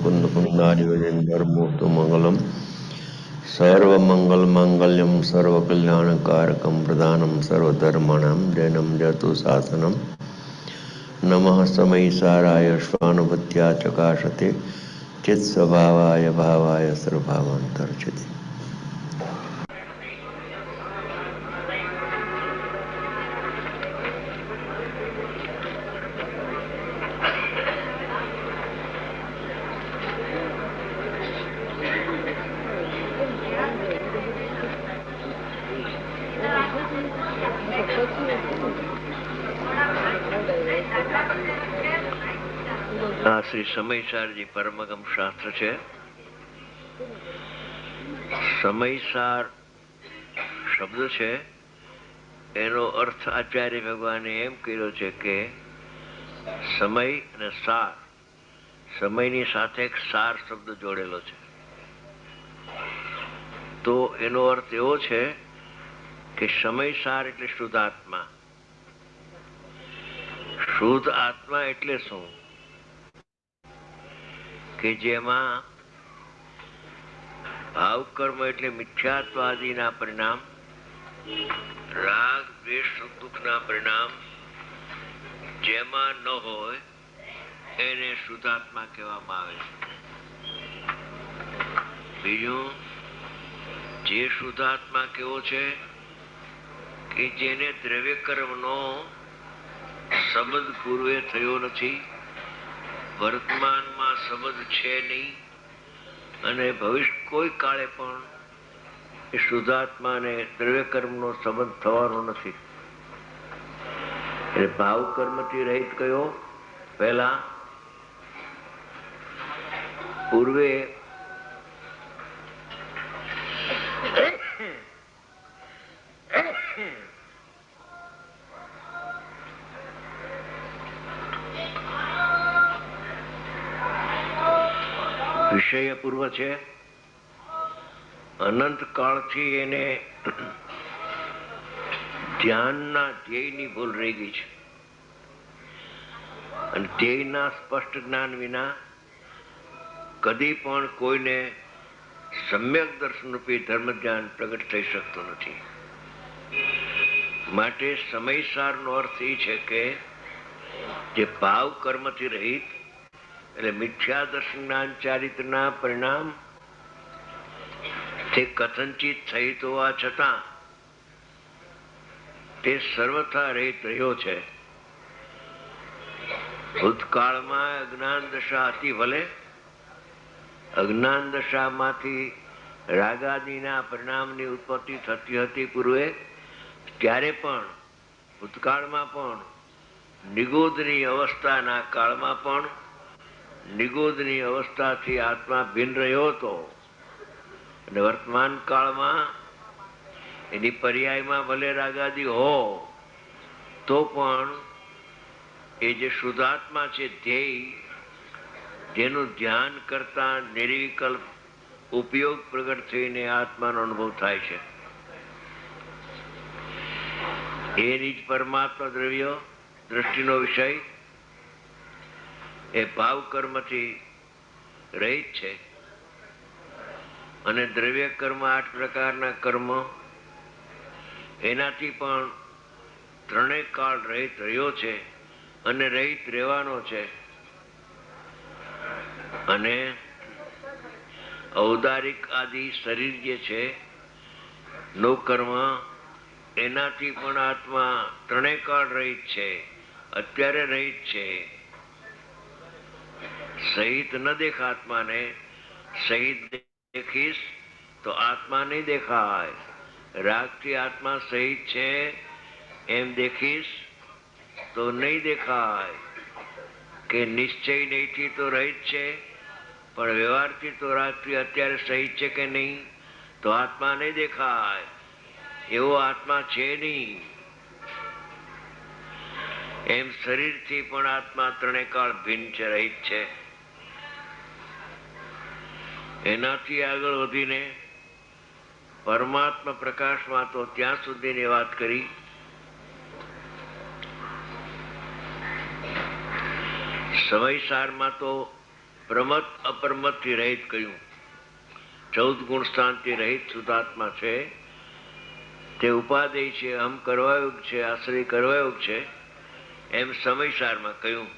मुकुंद पुंडारिवरेन्द्र मूर्त मंगलम सर्वमंगल मांगल्यम सर्वकल्याणकारकम प्रदानम सर्वधर्माणां जैनम जयतु शासनम नमः समयसाराय स्वानुभूत्या चकाशते चित्स्वभावाय भावाय सर्वभावान्तर्चते। શ્રી સમયસારજી પરમગમ શાસ્ત્ર છે. સમયસાર શબ્દ છે એનો અર્થ આચાર્ય ભગવાને એમ કર્યો છે કે સમય અને સાર, સમયની સાથે એક સાર શબ્દ જોડેલો છે. તો એનો અર્થ એવો છે કે સમયસાર એટલે શુદ્ધ આત્મા. શુદ્ધ આત્મા એટલે શું? કે જેમાં ભાવકર્મ એટલે મિથ્યાત્વાદીના પરિણામ, રાગ દ્વેષ દુઃખના પરિણામ જેમાં ન હોય એને શુદ્ધાત્મા કહેવામાં આવે છે. બીજું, જે શુદ્ધાત્મા કેવો છે કે જેને દ્રવ્ય કર્મનો સંબંધ પૂર્વે થયો નથી, વર્તમાનમાં સંબંધ છે નહીં અને ભવિષ્ય કોઈ કાળે પણ એ શુદ્ધાત્માને દ્રવ્ય કર્મનો સંબંધ થવાનો નથી. એટલે ભાવ કર્મથી રહિત કયો? પહેલા પૂર્વે વિષય પૂર્વ છે. અનંત કાળથી એને ધ્યાનના ધ્યેયની ભૂલ રહી ગઈ છે અને ધ્યેયના સ્પષ્ટ જ્ઞાન વિના કદી પણ કોઈને સમ્યક દર્શન રૂપી ધર્મ જ્ઞાન પ્રગટ થઈ શકતું નથી. માટે સમયસારનો અર્થ એ છે કે જે ભાવ કર્મથી રહિત એટલે મિથ્યા દર્શન જ્ઞાન ચારિત્રના પરિણામ તે કથનચિત સહિત હોવા છતાં તે સર્વથા રહિત રહ્યો છે. ભૂતકાળમાં અજ્ઞાન દશા હતી, ભલે અજ્ઞાન દશામાંથી રાગાદિના પરિણામની ઉત્પત્તિ થતી હતી પૂર્વે, ત્યારે પણ ભૂતકાળમાં પણ નિગોદની અવસ્થાના કાળમાં પણ નિગોદની અવસ્થાથી આત્મા ભિન્ન રહ્યો હતો અને વર્તમાન કાળમાં એની પર્યાયમાં ભલે રાગાદી હો તો પણ એ જે શુદ્ધાત્મા છે, ધ્યેય જેનું ધ્યાન કરતા નિર્વિકલ્પ ઉપયોગ પ્રગટ થઈને આત્માનો અનુભવ થાય છે. એ નિજ પરમાત્મા દ્રવ્ય દ્રષ્ટિનો વિષય એ ભાવ કર્મથી રહિત છે અને દ્રવ્ય કર્મ 8 પ્રકારના કર્મ એનાથી પણ ત્રણેય કાળ રહિત રહ્યો છે અને રહિત રહેવાનો છે. અને ઔદારિક આદિ શરીર જે છે નો કર્મ એનાથી પણ આત્મા ત્રણેય કાળ રહિત છે, અત્યારે રહિત છે. સહિત ન દેખા આત્માને, સહિત દેખીશ તો આત્મા નહીં દેખાય. રાગથી આત્મા સહિત છે એમ દેખીશ તો નહીં દેખાય. કે નિશ્ચય નહીંથી તો રહિત છે પણ વ્યવહારથી તો રાગથી અત્યારે સહિત છે કે નહીં તો આત્મા નહીં દેખાય. એવો આત્મા છે નહીં. એમ શરીરથી પણ આત્મા ત્રણેય કાળ ભિન્ન છે, રહિત છે. એનાથી આગળ વધીને પરમાત્મા પ્રકાશમાં તો ત્યાં સુધીની વાત કરી. સમયસારમાં તો પ્રમત અપરમત થી રહિત કહ્યું. 14 ગુણ સ્થાનથી રહિત શુદ્ધાત્મા છે તે ઉપાદેય છે, અહમ કરવાયોગ છે, આશ્રય કરવાયોગ છે, એમ સમયસારમાં કહ્યું.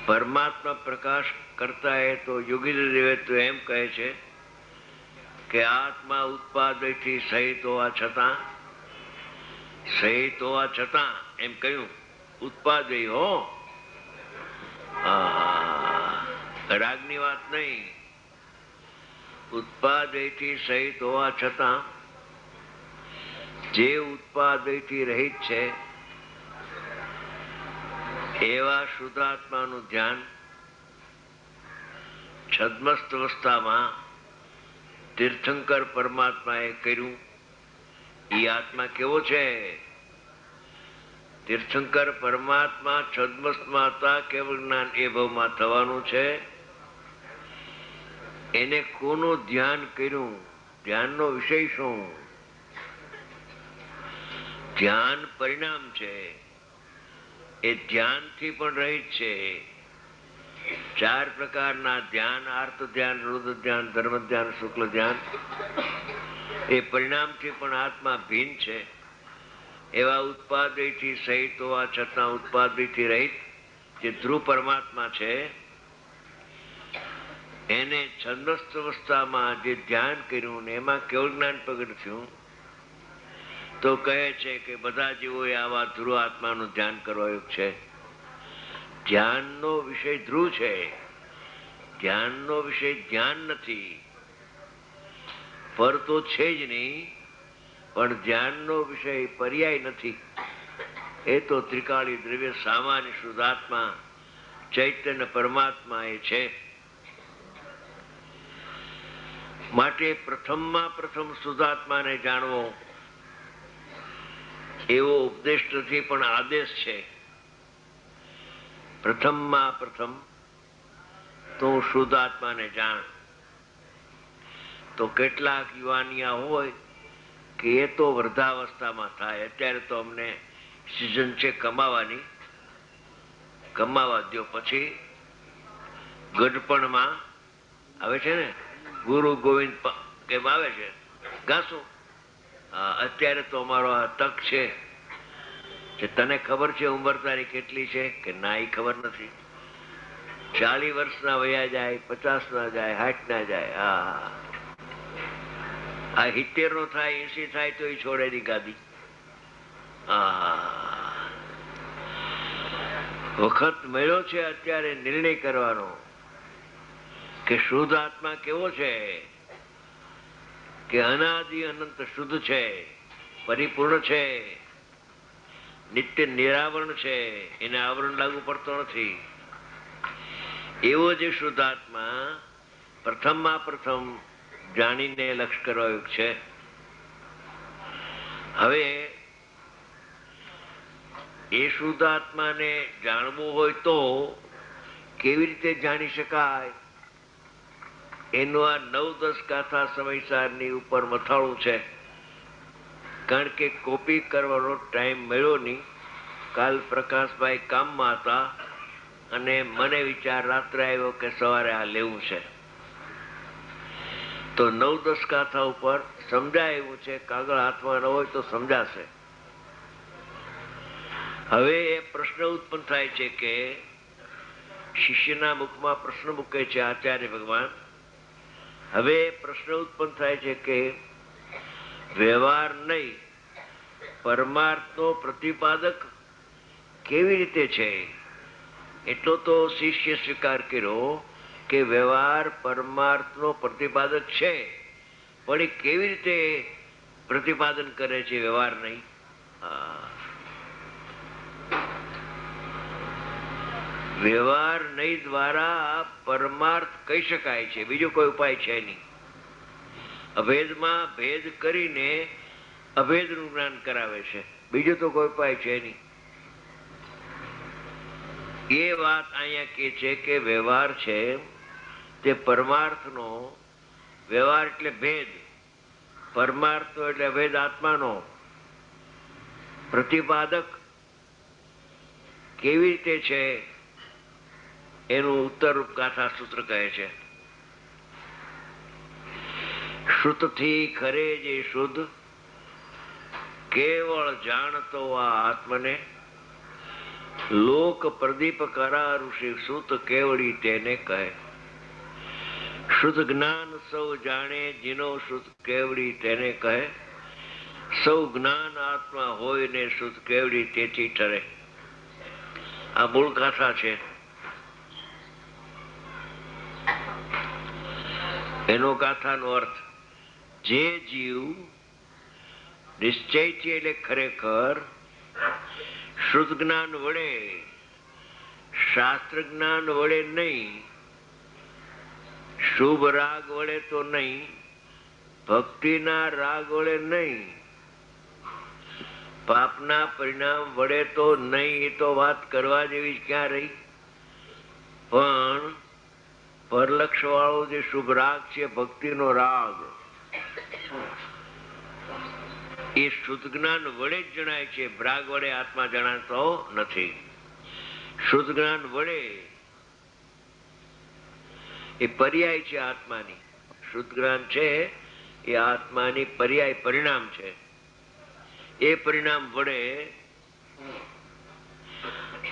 પરમાત્મા પ્રકાશ કરતા એ તો યોગીન્દ્ર દેવે તો એમ કહે છે કે આત્મા ઉત્પાદયથી સહિત હોવા છતાં એમ કહ્યું ઉત્પાદય હો, રાગની વાત નહીં. ઉત્પાદયથી સહિત હોવા છતાં જે ઉત્પાદયથી રહિત છે એવા શુદ્ધાત્માનું ધ્યાન છદ્મસ્ત અવસ્થામાં તીર્થંકર પરમાત્માએ કર્યું. એ આત્મા કેવો છે? તીર્થંકર પરમાત્મા છદ્મસ્તમાં હતા, કેવળ જ્ઞાન એ ભાવમાં થવાનું છે. એને કોનું ધ્યાન કર્યું? ધ્યાનનો વિષય શું? ધ્યાન પરિણામ છે. એ ધ્યાનથી પણ રહિત છે. 4 પ્રકારના ધ્યાન, આર્ત ધ્યાન, રુદ્ર ધ્યાન, ધર્મ ધ્યાન, શુક્લ ધ્યાન, એ પરિણામથી પણ આત્મા ભિન્ન છે. એવા ઉત્પાદયથી સહિત હોવા છતાં ઉત્પાદયથી રહિત જે ધ્રુવ પરમાત્મા છે એને છંદસ્થ અવસ્થામાં જે ધ્યાન કર્યું ને એમાં કેવળ જ્ઞાન પ્રગટ થયું તો કહે છે કે બધા જીવોએ આવા ધ્રુવ આત્માનું ધ્યાન કરવાયું છે. ધ્યાનનો વિષય ધ્રુવ છે, ધ્યાનનો વિષય ધ્યાન નથી. પર તો છે જ નહીં, પણ ધ્યાનનો વિષય પર્યાય નથી. એ તો ત્રિકાળી દ્રવ્ય સામાન્ય શુદ્ધાત્મા ચૈતન્ય પરમાત્મા એ છે. માટે પ્રથમમાં પ્રથમ શુદ્ધાત્માને જાણવો એવો ઉપદેશ નથી, પણ આદેશ છે. પ્રથમમાં પ્રથમ તો શુદ્ધાત્માને જાણ. તો કેટલાક યુવાનિયા હોય કે એ તો વૃદ્ધાવસ્થામાં થાય. અત્યારે તો અમને સિઝન છે કમાવાની, કમાવા દો, પછી ગઢપણમાં આવે છે ને ગુરુ ગોવિંદ કેમ આવે છે ગાશું. અત્યારે તો અમારો આ તક છે. તને ખબર છે ઉંમર તારી કેટલી છે? કે ના, એ ખબર નથી. 40 વર્ષના વયા જાય, 50 ના જાય, 60 ના જાય. આ 70 નો થાય, 80 થાય તો એ છોડે ની ગાદી. વખત મળ્યો છે અત્યારે નિર્ણય કરવાનો કે શુદ્ધ આત્મા કેવો છે, કે અનાદિ અનંત શુદ્ધ છે, પરિપૂર્ણ છે, નિત્ય નિરાવરણ છે, એને આવરણ લાગુ પડતો નથી. એવો જે શુદ્ધાત્મા પ્રથમમાં પ્રથમ જાણીને લક્ષ કરવાયું છે. હવે એ શુદ્ધાત્માને જાણવું હોય તો કેવી રીતે જાણી શકાય? એનું આ 9-10 ગાથા સમયસારની ઉપર મથાળું છે. કારણ કે કોપી કરવાનો ટાઈમ મળ્યો નહીં. કાલ પ્રકાશભાઈ કામમાં હતા અને મને વિચાર રાત્રે આવ્યો કે સવારે આ લેવું છે. તો 9-10 ગાથા ઉપર સમજાય એવું છે. કાગળ હાથમાં ન હોય તો સમજાશે. હવે એ પ્રશ્ન ઉત્પન્ન થાય છે કે શિષ્યના મુખમાં પ્રશ્ન મૂકે છે આચાર્ય ભગવાન. હવે પ્રશ્ન ઉત્પન્ન થાય છે કે વ્યવહાર નહીં, પરમાર્થનો પ્રતિપાદક કેવી રીતે છે? એટલો તો શિષ્ય સ્વીકાર કર્યો કે વ્યવહાર પરમાર્થનો પ્રતિપાદક છે, પણ એ કેવી રીતે પ્રતિપાદન કરે છે? વ્યવહાર નહીં. વ્યવહાર નહીં દ્વારા પરમાર્થ કહી શકાય છે, બીજો કોઈ ઉપાય છે નહીં. અભેદમાં ભેદ કરીને અભેદનું જ્ઞાન કરાવે છે, બીજો તો કોઈ ઉપાય છે નહીં. એ વાત અહીંયા કે છે કે વ્યવહાર છે તે પરમાર્થનો, વ્યવહાર એટલે ભેદ, પરમાર્થનો એટલે ભેદ આત્માનો પ્રતિપાદક કેવી રીતે છે? એનું ઉત્તરરૂપ ગાથા સૂત્ર કહે છે. શ્રુતથી ખરે જે શુદ્ધ, કેવળ જાણતો આ આત્મને, લોક પ્રદીપ કરા ઋષિ સુત કેવડી તેને કહે. શુદ્ધ જ્ઞાન સૌ જાણે જીનો શુદ્ધ કેવડી તેને કહે. સૌ જ્ઞાન આત્મા હોય ને શુદ્ધ કેવડી તેથી ઠરે. આ મૂળ ગાથા છે. એનો ગાથાનો અર્થ, જે જીવ નિશ્ચયથી એટલે ખરેખર શુદ્ધ જ્ઞાન વડે, શાસ્ત્ર જ્ઞાન વડે નહીં, શુભ રાગ વડે તો નહીં, ભક્તિના રાગ વડે નહીં, પાપના પરિણામ વડે તો નહીં, એ તો વાત કરવા જેવી ક્યાં રહી. પણ પરલક્ષ વાળો જે શુભ રાગ છે, ભક્તિનો રાગ, એ શુદ્ધ જ્ઞાન વડે જ જણાય છે. રાગ વડે આત્મા જણાતો નથી. શુદ્ધ જ્ઞાન વડે એ પર્યાય છે આત્માની. શુદ્ધ જ્ઞાન છે એ આત્માની પર્યાય પરિણામ છે. એ પરિણામ વડે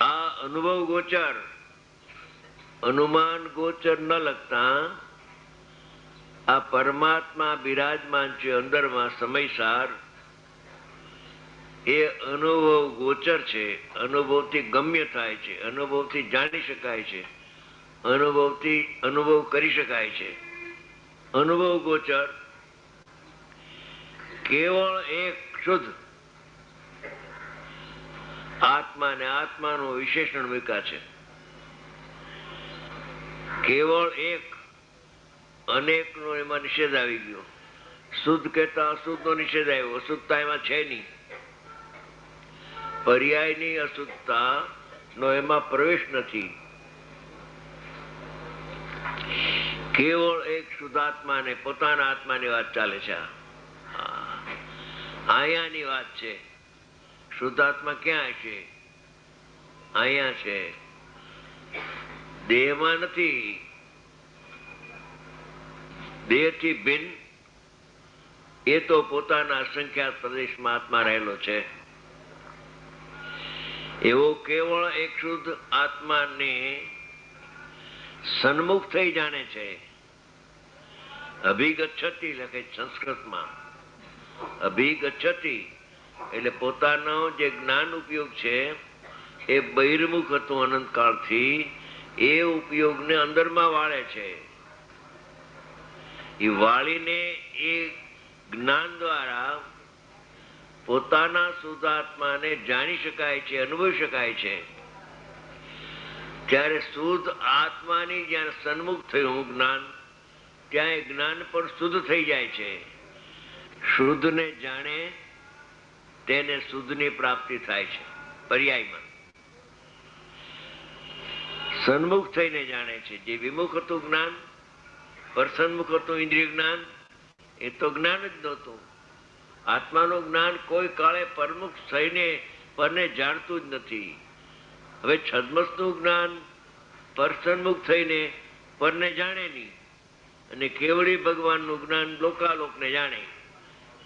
આ અનુભવ ગોચર, અનુમાન ગોચર ન લગતા આ પરમાત્મા બિરાજમાન છે અંદરમાં સમયસાર. એ અનુભવ ગોચર છે, અનુભવથી ગમ્ય થાય છે, અનુભવથી જાણી શકાય છે, અનુભવથી અનુભવ કરી શકાય છે. અનુભવ ગોચર કેવળ એક શુદ્ધ આત્મા ને આત્માનું વિશેષણ મૂક્યા છે. કેવળ એક, અનેક નો એમાં નિષેધ આવી ગયો. શુદ્ધ કહેતા અશુદ્ધ નો નિષેધ આવ્યો. અશુદ્ધતા એમાં છે નહીં. પર્યાયની અશુદ્ધતા નો એમાં પ્રવેશ નથી. કેવળ એક શુદ્ધાત્મા ને પોતાના આત્માની વાત ચાલે છે. અહીંયાની વાત છે. શુદ્ધાત્મા ક્યાં છે? અહીંયા છે, દેહમાં નથી. દેહથી ભિન્ન એ તો પોતાના અસંખ્યાત પ્રદેશમાં આત્મા રહેલો છે. એવો કેવળ એક શુદ્ધ આત્માને સન્મુખ થઈ જાણે છે. અભિગચ્છતિ લખે સંસ્કૃતમાં. અભિગચ્છતિ એટલે પોતાનો જે જ્ઞાન ઉપયોગ છે એ બહિર્મુખ હતું અનંતકાળથી. એ ઉપયોગને અંદરમાં વાળે છે. એ વાળીને એ જ્ઞાન દ્વારા પોતાના શુદ્ધાત્માને જાણી શકાય છે, અનુભવી શકાય છે. ત્યારે શુદ્ધ આત્માની જ્યાં સન્મુખ થયું જ્ઞાન, ત્યાં એ જ્ઞાન પણ શુદ્ધ થઈ જાય છે. શુદ્ધને જાણે તેને શુદ્ધની પ્રાપ્તિ થાય છે. પર્યાયમાં સન્મુખ થઈને જાણે છે. જે વિમુખ હતું જ્ઞાન, પરસન્મુખ હતું ઇન્દ્રિય જ્ઞાન, એ તો જ્ઞાન જ નહોતું. આત્માનું જ્ઞાન કોઈ કાળે પરમુખ થઈને પરને જાણતું જ નથી. હવે છદ્મસનું જ્ઞાન પરસન્મુખ થઈને પરને જાણે નહીં, અને કેવળી ભગવાનનું જ્ઞાન લોકાલોકને જાણે.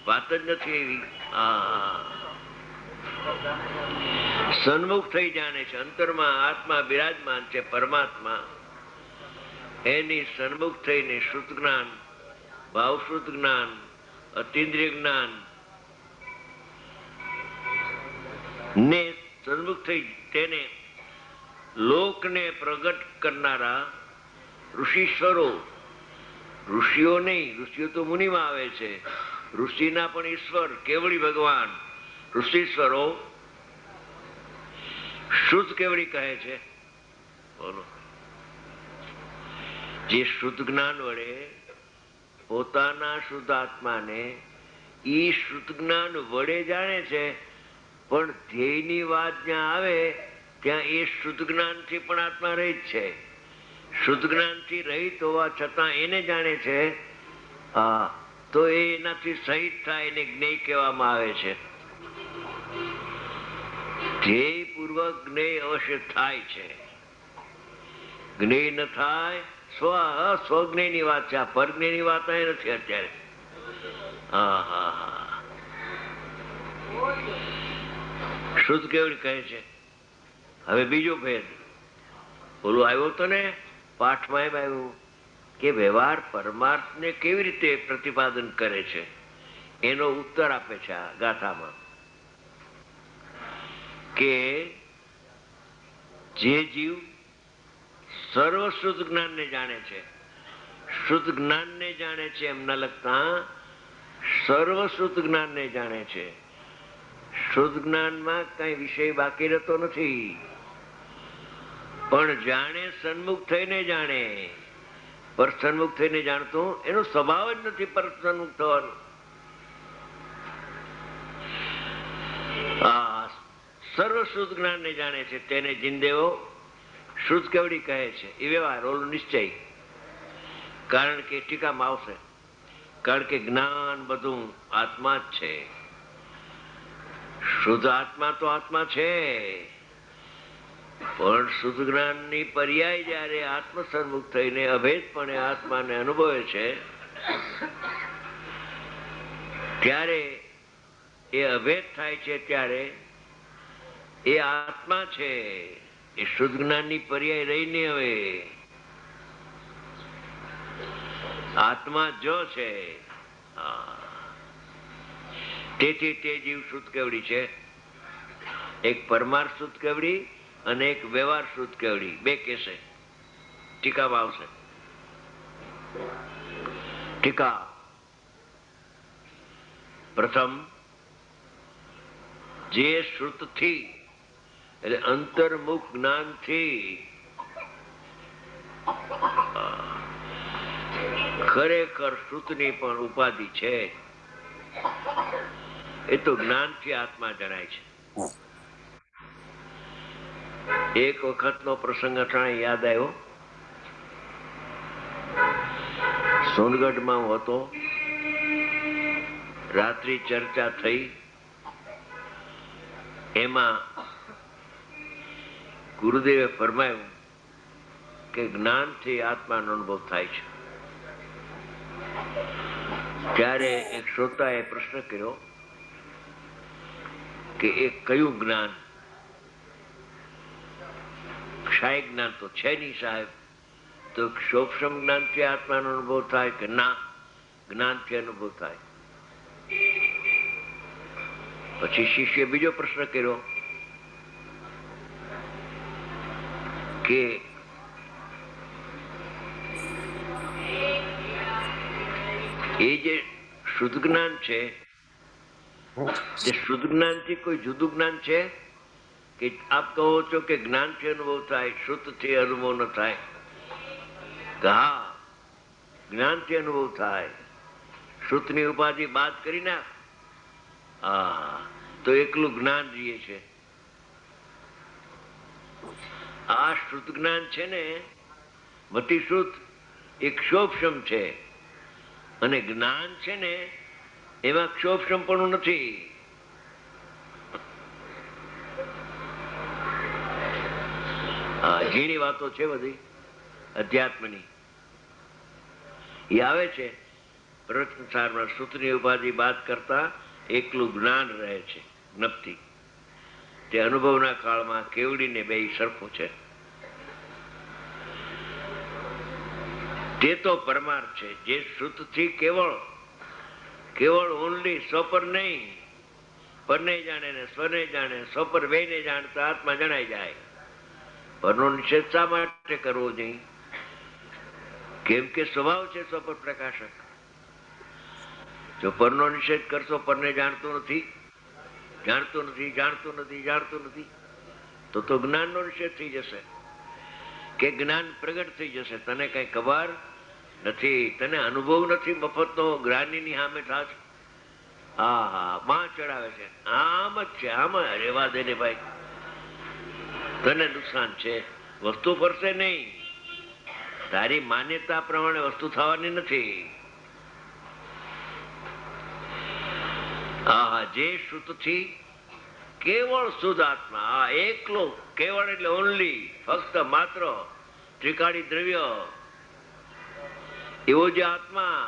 વાત જ નથી એવી. સન્મુખ થઈ જાણે છે. અંતરમાં આત્મા બિરાજમાન છે, પરમાત્મા. એની સન્મુખ થઈને શુદ્ધ જ્ઞાન, ભાવશુદ્ધ જ્ઞાન, અતિન્દ્રિય જ્ઞાન ને સન્મુખ થઈ તેને લોકને પ્રગટ કરનારા ઋષિશ્વરો, ઋષિઓ નહીં, ઋષિઓ તો મુનિમાં આવે છે. ઋષિના પણ ઈશ્વર કેવળી ભગવાન ઋષિશ્વરો શુદ્ધ કેવળી કહે છે. બોલો. જે શુદ્ધ જ્ઞાન વડે પોતાના શુદ્ધ આત્માને ઈ શુદ્ધ જ્ઞાન વડે જાણે છે, પણ ધ્યેયની વાત જ્યાં આવે ત્યાં એ શુદ્ધ જ્ઞાનથી પણ આત્મા રહિત છે. શુદ્ધ જ્ઞાનથી રહિત હોવા છતાં એને જાણે છે, તો એ એનાથી સહિત થાય, એને જ્ઞેય કહેવામાં આવે છે. ધ્યેય પૂર્વક જ્ઞેય અવશ્ય થાય છે. જ્ઞેય ન થાય, સ્વજ્ઞેયની વાત છે. આ પરજ્ઞેયની વાત અહીં નથી અત્યારે. શુદ્ધ કેવડી કહે છે. હવે બીજો ભેદ ઓલું આવ્યો તો ને પાઠમાં એમ આવ્યું કે વ્યવહાર પરમાર્થને કેવી રીતે પ્રતિપાદન કરે છે એનો ઉત્તર આપે છે આ ગાથામાં કે જે જીવ સર્વ શુદ્ધ જ્ઞાનને જાણે છે, શુદ્ધ જ્ઞાનને જાણે છે એમ ન લખતા સર્વ શુદ્ધ જ્ઞાનને જાણે છે. શુદ્ધ જ્ઞાનમાં કઈ વિષય બાકી રહેતો નથી, પણ જાણે સન્મુખ થઈને જાણે. પર સન્મુખ થઈને જાણતો એનો સ્વભાવ જ નથી પર સન્મુખ થવાનો. સર્વ શુદ્ધ જ્ઞાનને જાણે છે તેને જીનદેવો શુદ્ધ કેવડી કહે છે. એ વ્યવહાર ઓલું નિશ્ચય. કારણ કે ટીકામાં આવશે, કારણ કે જ્ઞાન બધું આત્મા જ છે. શુદ્ધ આત્મા તો આત્મા છે, પણ શુદ્ધ જ્ઞાનની પર્યાય જયારે આત્મ સન્મુખ થઈને અભેદપણે આત્માને અનુભવે છે ત્યારે એ અભેદ થાય છે, ત્યારે એ આત્મા છે. એ શુદ્ધ જ્ઞાનની પર્યાય રહીને હવે આત્મા જો છે. તેથી તે જીવ શુદ્ધ કેવડી છે. એક પરમાર્થ શુદ્ધ કેવડી અને એક વ્યવહાર શુદ્ધ કેવડી, બે કેસે ટીકામાં આવશે. ટીકા પ્રથમ જે શ્રુત થી એટલે અંતર્મુખ જ્ઞાન થી ખરેખર શ્રુતની પણ ઉપાધિ છે એ તો જ્ઞાનથી આત્મા જણાય છે. એક વખતનો પ્રસંગ અટાણે યાદ આવ્યો. સોનગઢમાં હું હતો, રાત્રિ ચર્ચા થઈ. એમાં ગુરુદેવે ફરમાયું કે જ્ઞાનથી આત્માનો અનુભવ થાય છે. ત્યારે એક શ્રોતાએ પ્રશ્ન કર્યો કે એ કયું જ્ઞાન? ક્ષાય જ્ઞાન તો છે નહીં સાહેબ. તો સૂક્ષ્મ જ્ઞાનથી આત્માનો અનુભવ થાય કે ના જ્ઞાનથી અનુભવ થાય? પછી શિષ્ય બીજો પ્રશ્ન કર્યો કે એ જે શુદ્ધ જ્ઞાન છે તે શુદ્ધ જ્ઞાનથી કોઈ જુદું જ્ઞાન છે કે આપ કહો છો કે જ્ઞાનથી અનુભવ થાય, શુદ્ધથી અનુભવ ન થાય? હા, જ્ઞાનથી અનુભવ થાય. શુદ્ધની ઉપાધિ બાદ કરી નાખ તો એકલું જ્ઞાન રહીએ છે. આ શુદ્ધ જ્ઞાન છે ને મતિ શુદ્ધ એ ક્ષોભક્ષમ છે, અને જ્ઞાન છે ને એમાં ક્ષોભક્ષમ પણ નથી. ઝીણી વાતો છે બધી અધ્યાત્મની. એ આવે છે પ્રવચનસારમાં સૂત્રની ઉપાધિ બાદ કરતા એકલું જ્ઞાન રહે છે જ્ઞપ્તિ. તે અનુભવના કાળમાં કેવડીને બે સરખું છે. તે તો પરમાર્થ છે જે શ્રુતથી કેવળ ઓનલી સ્વપર નહીં, પરને જાણે ને સ્વને જાણે, સ્વપર બેને જાણતા આત્મા જણાઈ જાય. પરનો નિષેધ શા માટે કરવો નહીં? કેમ કે સ્વભાવ છે સ્વપર પ્રકાશક. જો પરનો નિષેધ કરશો, પરને જાણતો નથી તો જ્ઞાનનો નિષેધ થઈ જશે કે જ્ઞાન પ્રગટ થઈ જશે. તને કઈ ખબર નથી, તને અનુભવ નથી મફતનો જ્ઞાનીની સામે થાશ. માં ચડાવે છે, આમ જ છે, આમ રેવા દે ને ભાઈ, તને નુકસાન છે. વસ્તુ ફરશે નહીં, તારી માન્યતા પ્રમાણે વસ્તુ થવાની નથી. જે શુદ્ધથી કેવળ શુદ્ધ આત્મા, એકલો કેવળ એટલે ઓનલી ફક્ત માત્ર ત્રિકાળી દ્રવ્ય, એવો જે આત્મા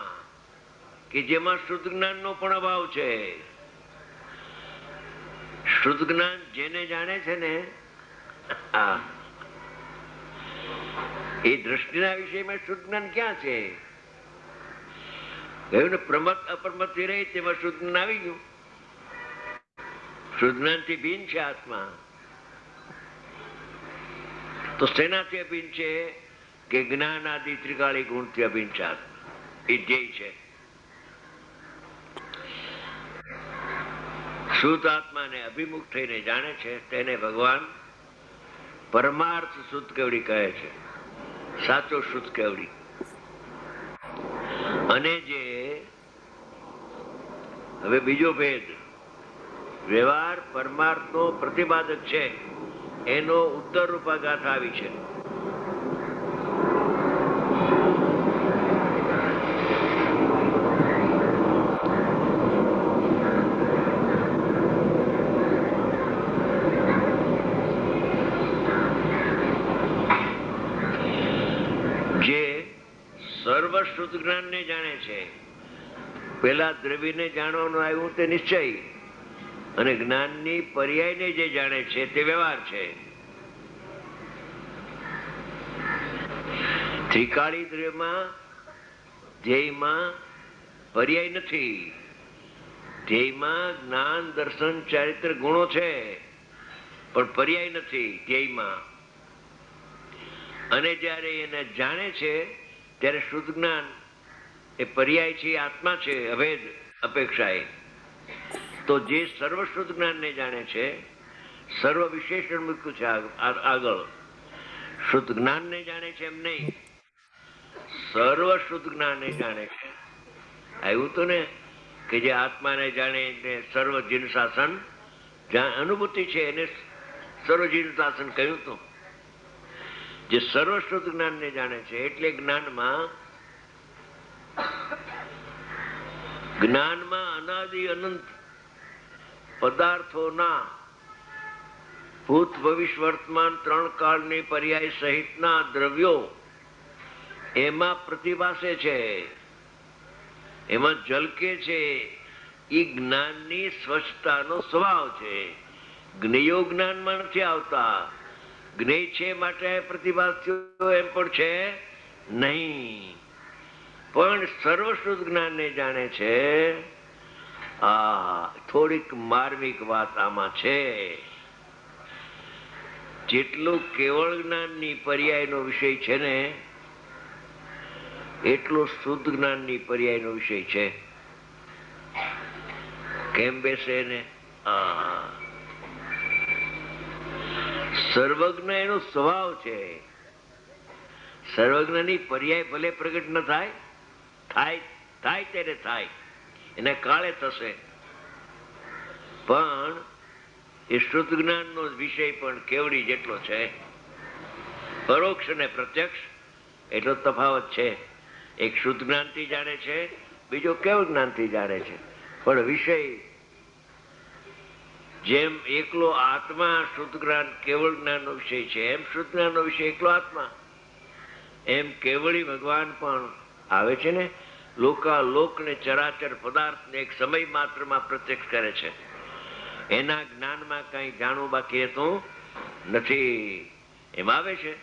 કે જેમાં શુદ્ધ જ્ઞાનનો પણ અભાવ છે. શુદ્ધ જ્ઞાન જેને જાણે છે ને, એ દ્રષ્ટિના વિષયમાં શુદ્ધ જ્ઞાન ક્યાં છે? કહ્યું ને, પ્રમત અપ્રમત થી રહી તેમાં શુદ્ધ જ્ઞાન આવી ગયું. શુદ્ધ જ્ઞાન થી ભિન્ન છે આત્મા. તો શેનાથી અભિન્ન છે? કે જ્ઞાન આદિ ત્રિકાળી ગુણથી અભિન્ન છે આત્મા. એ ધ્યેય છે. શુદ્ધ આત્માને અભિમુખ થઈને જાણે છે તેને ભગવાન પરમાર્થ શુદ્ધ કેવડી કહે છે, સાચો શુદ્ધ કેવડી. અને જે હવે બીજો ભેદ, વ્યવહાર પરમાર્થનો પ્રતિપાદક છે, એનો ઉત્તર રૂપાગાથ આવી છે. શુદ્ધ જ્ઞાન ને જાણે છે, પેલા દ્રવ્યને જાણવાનું આવ્યું તે નિશ્ચય, અને જ્ઞાનની પર્યાયને જે જાણે છે તે વ્યવહાર છે. ત્રિકાળી દ્રવ્યમાં ધ્યેયમાં પર્યાય નથી. ધ્યેયમાં જ્ઞાન દર્શન ચારિત્ર ગુણો છે, પણ પર્યાય નથી ધ્યેયમાં. અને જયારે એને જાણે છે ત્યારે શુદ્ધ જ્ઞાન એ પર્યાય છે, આત્મા છે, અભેદ અપેક્ષાએ. તો જે સર્વ શુદ્ધ જ્ઞાનને જાણે છે, સર્વ વિશેષણ મૂક્યું છે આગળ. શુદ્ધ જ્ઞાનને જાણે છે એમ નહીં, સર્વ શુદ્ધ જ્ઞાનને જાણે છે. આવ્યું તો ને કે જે આત્માને જાણે ને સર્વ જીન શાસન અનુભૂતિ છે એને સર્વ જીન શાસન કહ્યું હતું. જે સર્વ શુદ્ધ જ્ઞાનને જાણે છે એટલે જ્ઞાનમાં અનાદિ અનંત પદાર્થોના ભૂત ભવિષ્ય વર્તમાન ત્રણ કાળની પર્યાય સહિતના દ્રવ્યો એમાં પ્રતિભાસે છે, એમાં ઝલકે છે. એ જ્ઞાનની સ્વચ્છતાનો સ્વભાવ છે. જ્ઞેયો જ્ઞાનમાં નથી આવતા. જ્ઞેય છે માટે પ્રતિભાસ થયો એમ પણ છે નહીં. પણ સર્વ શુદ્ધ જ્ઞાનને જાણે છે. થોડીક માર્મિક વાત આમાં છે. જેટલું કેવળ જ્ઞાનની પર્યાયનો વિષય છે ને, એટલો શુદ્ધ જ્ઞાનની પર્યાયનો વિષય છે. કેમ બેસે ને? સર્વજ્ઞ એનો સ્વભાવ છે. સર્વજ્ઞની પર્યાય ભલે પ્રગટ ન થાય, થાય ત્યારે થાય, એને કાળે થશે. પણ એ શુદ્ધ જ્ઞાનનો વિષય પણ કેવડી જેટલો છે. પરોક્ષ અને પ્રત્યક્ષ એટલો તફાવત છે. એક શુદ્ધ જ્ઞાનથી જાણે છે, બીજો કેવળ જ્ઞાનથી જાણે છે. પણ વિષય જેમ એકલો આત્મા શુદ્ધ જ્ઞાન કેવળ જ્ઞાનનો વિષય છે, એમ શુદ્ધ જ્ઞાનનો વિષય એકલો આત્મા. એમ કેવળી ભગવાન પણ આવે છે ને, લોકાલોક ને ચરાચર પદાર્થને એક સમય માત્રમાં પ્રત્યક્ષ કરે છે. એના જ્ઞાનમાં કઈ જાણવું બાકી રહેતું નથી. એમ આવે છે.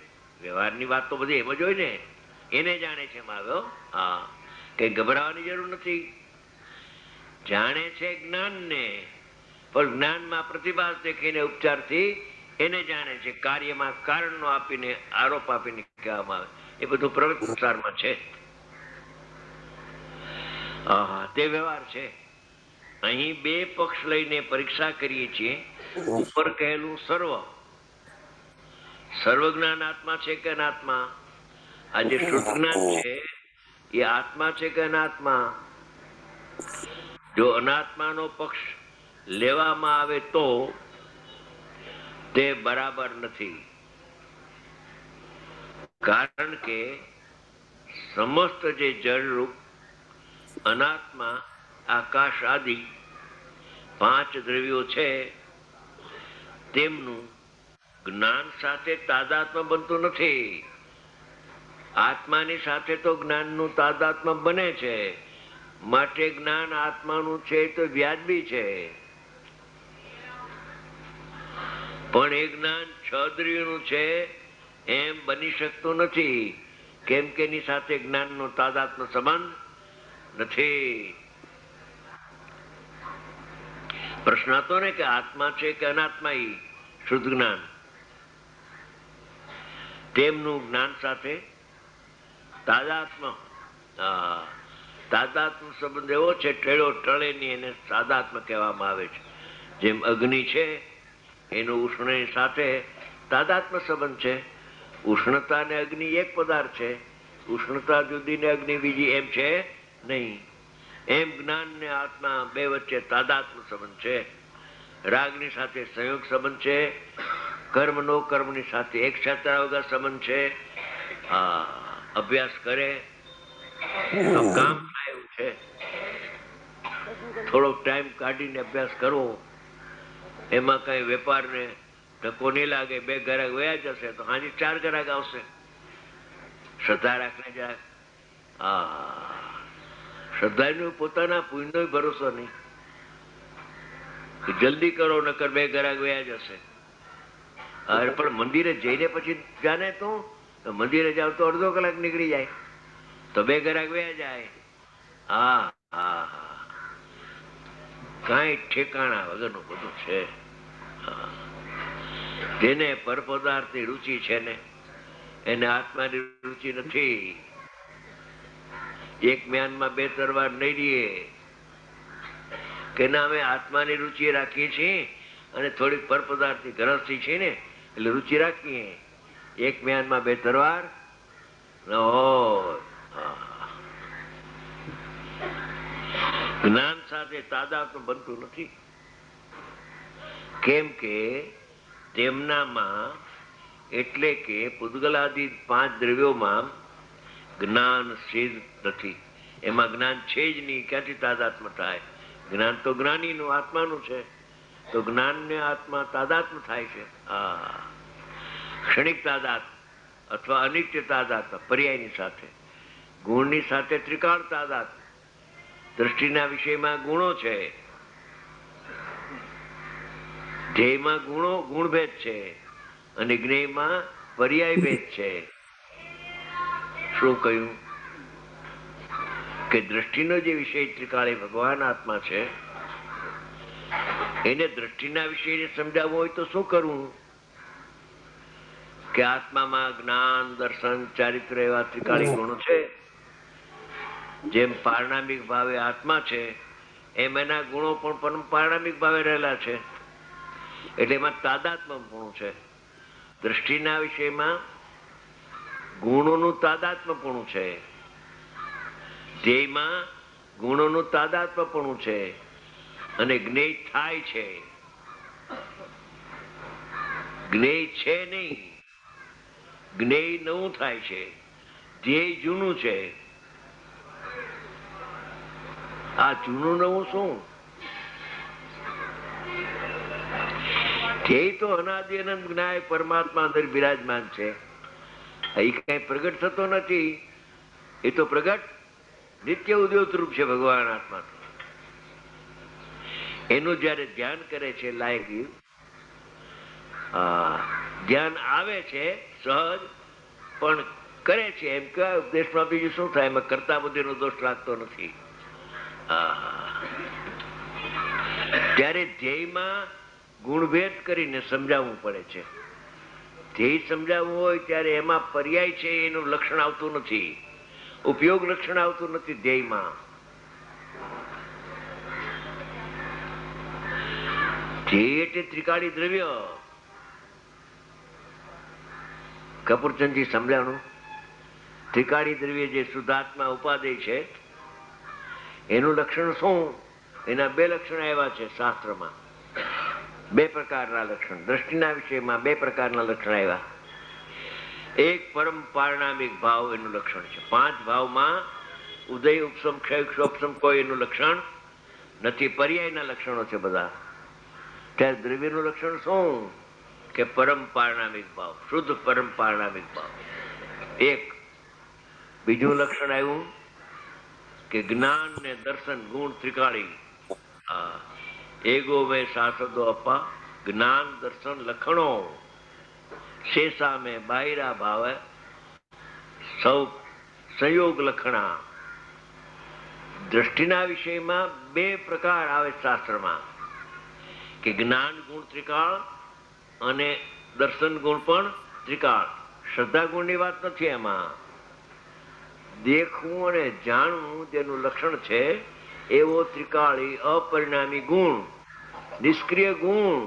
વ્યવહારની વાત તો બધી એમ જ હોય ને, એને જાણે છે એમ આવ્યો. કઈ ગભરાવાની જરૂર નથી. જાણે છે જ્ઞાનને, પણ જ્ઞાનમાં પ્રતિભાસ દેખીને ઉપચારથી એને જાણે છે. કાર્યમાં કારણનો આપીને આરોપ આપીને કહેવામાં આવે, એ બધું પ્રવૃત્તિમાં છે. તે વ્યવહાર છે. અહીં બે પક્ષ લઈને પરીક્ષા કરીએ છીએ. ઉપર કહેલું સર્વ જ્ઞાન આત્મા છે કે અનાત્મા? આ જે શુદ્ધ જ્ઞાન છે એ આત્મા છે કે અનાત્મા? જો અનાત્માનો પક્ષ લેવામાં આવે તો તે બરાબર નથી. કારણ કે સમસ્ત જે જળરૂપ અનાત્મા આકાશ આદિ પાંચ દ્રવ્યો છે, તેમનું જ્ઞાન સાથે તાદાત્મ્ય બનતું નથી. આત્માની સાથે તો જ્ઞાનનું તાદાત્મ્ય બને છે, માટે જ્ઞાન આત્માનું છે તો વ્યાજબી છે. પણ એ જ્ઞાન છદ્રિયનું છે એમ બની શકતું નથી, કેમ કે એની સાથે જ્ઞાનનો તાદાત્મ્ય સંબંધ નથી. પ્રશ્ન હતો ને કે આત્મા છે કે અનાત્મા, ઈ શુદ્ધ જ્ઞાન, તેમનું જ્ઞાન સાથે તાદાત્મ્ય સંબંધ એવો છે, ટેળો ટળે નહીં, એને તાદાત્મ્ય કહેવામાં આવે છે. જેમ અગ્નિ છે એનો ઉષ્ણની સાથે તાદાત્મ્ય સંબંધ છે. ઉષ્ણતા ને અગ્નિ એક પદાર્થ છે, ઉષ્ણતા જુદી ને અગ્નિ બીજી એમ છે નહીં. એમ જ્ઞાન ને આત્મા બે વચ્ચે તાદાત્મ્ય સંબંધ છે. રાગની સાથે સંયોગ સંબંધ છે, કર્મ નો કર્મની સાથે એક ક્ષેત્રાવગા સંબંધ છે. અભ્યાસ કરે તો કામ થાય એવું છે. થોડોક ટાઈમ કાઢીને અભ્યાસ કરવો, એમાં કઈ વેપારને ધક્કો નહીં લાગે, 2 ગ્રાહક વયા જશે તો હાજી 4 ગ્રાહક આવશે. શ્રદ્ધા રાખને જરાક. શ્રદ્ધાનો પોતાના પુણ્યનો ભરોસો નહીં. જલ્દી કરો નકર 2 ગ્રાહક વયા જશે. અરે પણ મંદિરે જઈને પછી જાને તો મંદિરે જાવ તો અડધો કલાક નીકળી જાય, તો 2 ગ્રાહક વયા જાય. કઈ ઠેકાણા વગરનું બધું છે. જેને પરપદાર્થની રુચિ છે ને એને આત્માની રુચિ નથી. એક મ્યાનમાં 2 તરવાર નહીં રહીએ કે ના અમે આત્માની રુચિ રાખીએ છીએ અને થોડીક પરપદાર્થની ગરજથી છે ને એટલે રુચિ રાખીએ. એક મ્યાનમાં 2 તરવાર જ્ઞાન સાથે તાદાત્મ્ય બનતું નથી, કેમ કે તેમનામાં એટલે કે પૂદગલાદિ 5 દ્રવ્યોમાં જ્ઞાન સિદ્ધ નથી. એમાં જ્ઞાન છે જ નહીં, ક્યાંથી તાદાત્મ્ય થાય? જ્ઞાન તો જ્ઞાનીનું આત્માનું છે, તો જ્ઞાન ને આત્મા તાદાત્મ્ય થાય છે. ક્ષણિક તાદાત્મ્ય અથવા અનિત્ય તાદાત્મ્ય પર્યાયની સાથે, ગુણની સાથે ત્રિકાળ તાદાત્મ્ય. દ્રષ્ટિના વિષયમાં ગુણો છે, ધ્યેયમાં ગુણભેદ છે અને જ્ઞેયમાં પર્યાય ભેદ છે. શું કહ્યું કે દ્રષ્ટિનો જે વિષય ત્રિકાળે ભગવાન આત્મા છે, એને દ્રષ્ટિના વિષયને સમજાવવું હોય તો શું કરવું? કે આત્મામાં જ્ઞાન, દર્શન, ચારિત્ર એવા ત્રિકાળી ગુણો છે. જેમ પારણામિક ભાવે આત્મા છે એમ એના ગુણો પણ પારણામિક ભાવે રહેલા છે, એટલે એમાં તાદાત્મ્ય ગુણ છે. દ્રષ્ટિના વિષયમાં ગુણોનું તાદાત્મ્યપણું છે, ધ્યેયમાં ગુણોનું તાદાત્મ્યપણું છે અને જ્ઞેય થાય છે. જ્ઞેય છે નહીં, જ્ઞેય નવું થાય છે, ધ્યેય જૂનું છે. આ જૂનું નવું શું? ધ્યેય તો અનાદિ અનંત જ્ઞાય પરમાત્મા અંદર બિરાજમાન છે. એ કઈ પ્રગટ થતો નથી, એ તો પ્રગટ નિત્ય ઉદ્યોત રૂપ છે ભગવાન આત્મા. એનું જયારે ધ્યાન કરે છે લાયક ધ્યાન આવે છે સહજ, પણ કરે છે એમ કે ઉપદેશમાં બીજું શું થાય? એમાં કરતા બુદ્ધિનો દોષ લાગતો નથી. ત્યારે ધ્યેયમાં ગુણભેદ કરીને સમજાવવું પડે છે. ધ્યેય સમજાવવું હોય ત્યારે એમાં પર્યાય છે એનું લક્ષણ આવતું નથી, ઉપયોગ લક્ષણ આવતું નથી ધ્યેયમાં. ધ્યેય એટલે ત્રિકાળી દ્રવ્ય. કપૂરચંદજી સમજાણું, ત્રિકાળી દ્રવ્ય જે શુદ્ધાત્મા ઉપાદેય છે એનું લક્ષણ શું? એના 2 લક્ષણ આવ્યા છે શાસ્ત્રમાં. 2 પ્રકારના લક્ષણ દ્રષ્ટિના વિષયમાં 2 પ્રકારના લક્ષણ આવ્યા. એક પરમ પારણામિક ભાવ એનું લક્ષણ છે. 5 ભાવમાં ઉદય, ઉપસમ, ક્ષય, ક્ષોપસમ કોઈ એનું લક્ષણ નથી, પર્યાયના લક્ષણો છે બધા. ત્યારે દ્રવ્યનું લક્ષણ શું? કે પરમ પારણામિક ભાવ, શુદ્ધ પરમ પારણામિક ભાવ. એક બીજું લક્ષણ આવ્યું કે જ્ઞાન ને દર્શન ગુણ ત્રિકાળી. એગો મે શાસદો અપા જ્ઞાન દર્શન લખણો શેષા મેં બાયરા ભાવે સૌ સંયોગ લખણા. દ્રષ્ટિના વિષયમાં બે પ્રકાર આવે શાસ્ત્રમાં કે જ્ઞાન ગુણ ત્રિકાળ અને દર્શન ગુણ પણ ત્રિકાળ. શ્રદ્ધા ગુણની વાત નથી એમાં. દેખવું અને જાણવું જેનું લક્ષણ છે એવો ત્રિકાળી અપરિણામી ગુણ, નિષ્ક્રિય ગુણ.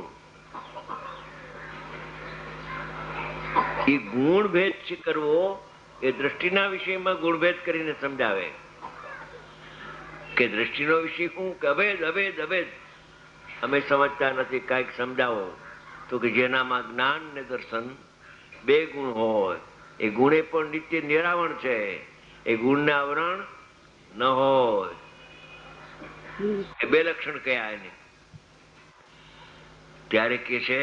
એ ગુણ ભેદ કરવો એ દ્રષ્ટિના વિષયમાં ગુણભેદ કરીને સમજાવે કે દ્રષ્ટિનો વિષય શું કે અભેદ અભેદ અભેદ અમે સમજતા નથી, કાંઈક સમજાવો. તો કે જેનામાં જ્ઞાન ને દર્શન બે ગુણ હોય એ ગુણે પણ નિત્ય નિરાવરણ છે, એ ગુણને આવરણ ન હોય. એ બે લક્ષણ કયા એને. ત્યારે કે છે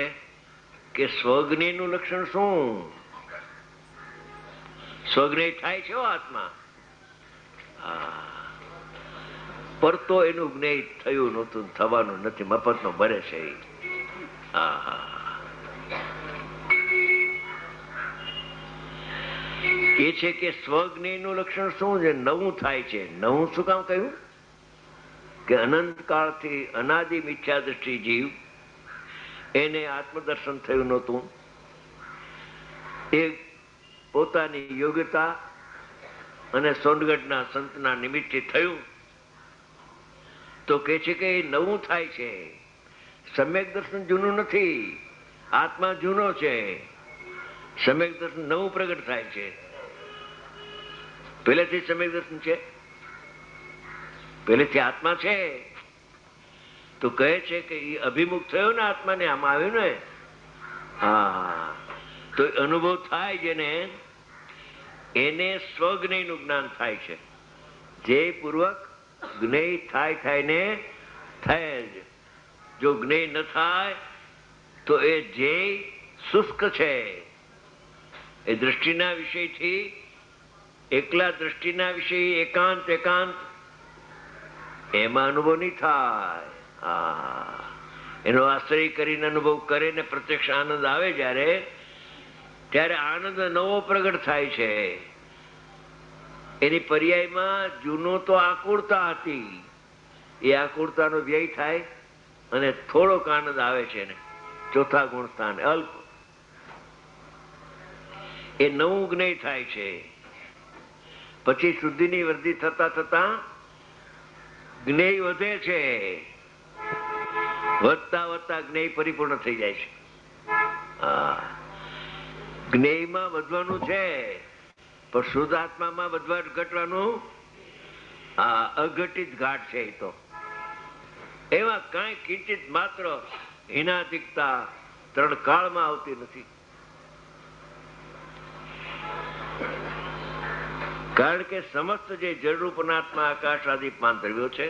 કે સ્વજ્ઞેયનું લક્ષણ શું? સ્વજ્ઞેય થાય છે આત્મા, પર તો એનું જ્ઞેય થયું નહોતું, થવાનું નથી, મફતનો ભરે છે. એ છે કે સ્વજ્ઞેયનું લક્ષણ શું છે? નવું થાય છે. નવું શું કામ કહ્યું? કે અનંત કાળથી અનાદિ મિથ્યા દ્રષ્ટિ જીવ એને આત્મદર્શન થયું નહોતું. એ પોતાની યોગ્યતા અને સોનગઢના સંતના નિમિત્તે થયું. તો કે છે કે એ નવું થાય છે. સમ્યક દર્શન જૂનું નથી, આત્મા જૂનો છે. સમ્યક દર્શન નવું પ્રગટ થાય છે. પહેલેથી સમ્યક દર્શન છે, પહેલેથી આત્મા છે. તો કહે છે કે એ અભિમુખ થયો ને આત્માને, આમાં આવ્યું ને. તો અનુભવ થાય જેને, એને સ્વજ્ઞેયનું જ્ઞાન થાય છે. જે પૂર્વક જ્ઞેય થાય ને થાય જ. જો જ્ઞેય ન થાય તો એ જે શુષ્ક છે, એ દ્રષ્ટિના વિષયથી એકલા દ્રષ્ટિના વિષય એકાંત એમાં અનુભવ નહીં થાય. એનો આશ્રય કરીને અનુભવ કરે ને પ્રત્યક્ષ આનંદ આવે જ્યારે, ત્યારે આનંદ નવો પ્રગટ થાય છે. એની પર્યાયમાં જૂનો તો આકુળતા હતી, એ આકુળતાનો વ્યય થાય અને થોડોક આનંદ આવે છે ને ચોથા ગુણ સ્થાન અલ્પ. એ નવું જ્ઞેય થાય છે. પછી શુદ્ધિની વૃદ્ધિ થતા થતા જ્ઞેય વધે છે. વધતા વધતા જ્ઞેય પરિપૂર્ણ થઈ જાય છે. જ્ઞેયમાં વધવાનું છે, પણ શુદ્ધ આત્મામાં વધવા ઘટવાનું અઘટિત ઘાટ છે. એ તો એમાં કઈ કિંચિત માત્ર હિનાધિકતા ત્રણ કાળમાં આવતી નથી. કારણ કે સમસ્ત જે જળરૂપ અનાત્મા આકાશ આદિ પાંતવ્યો છે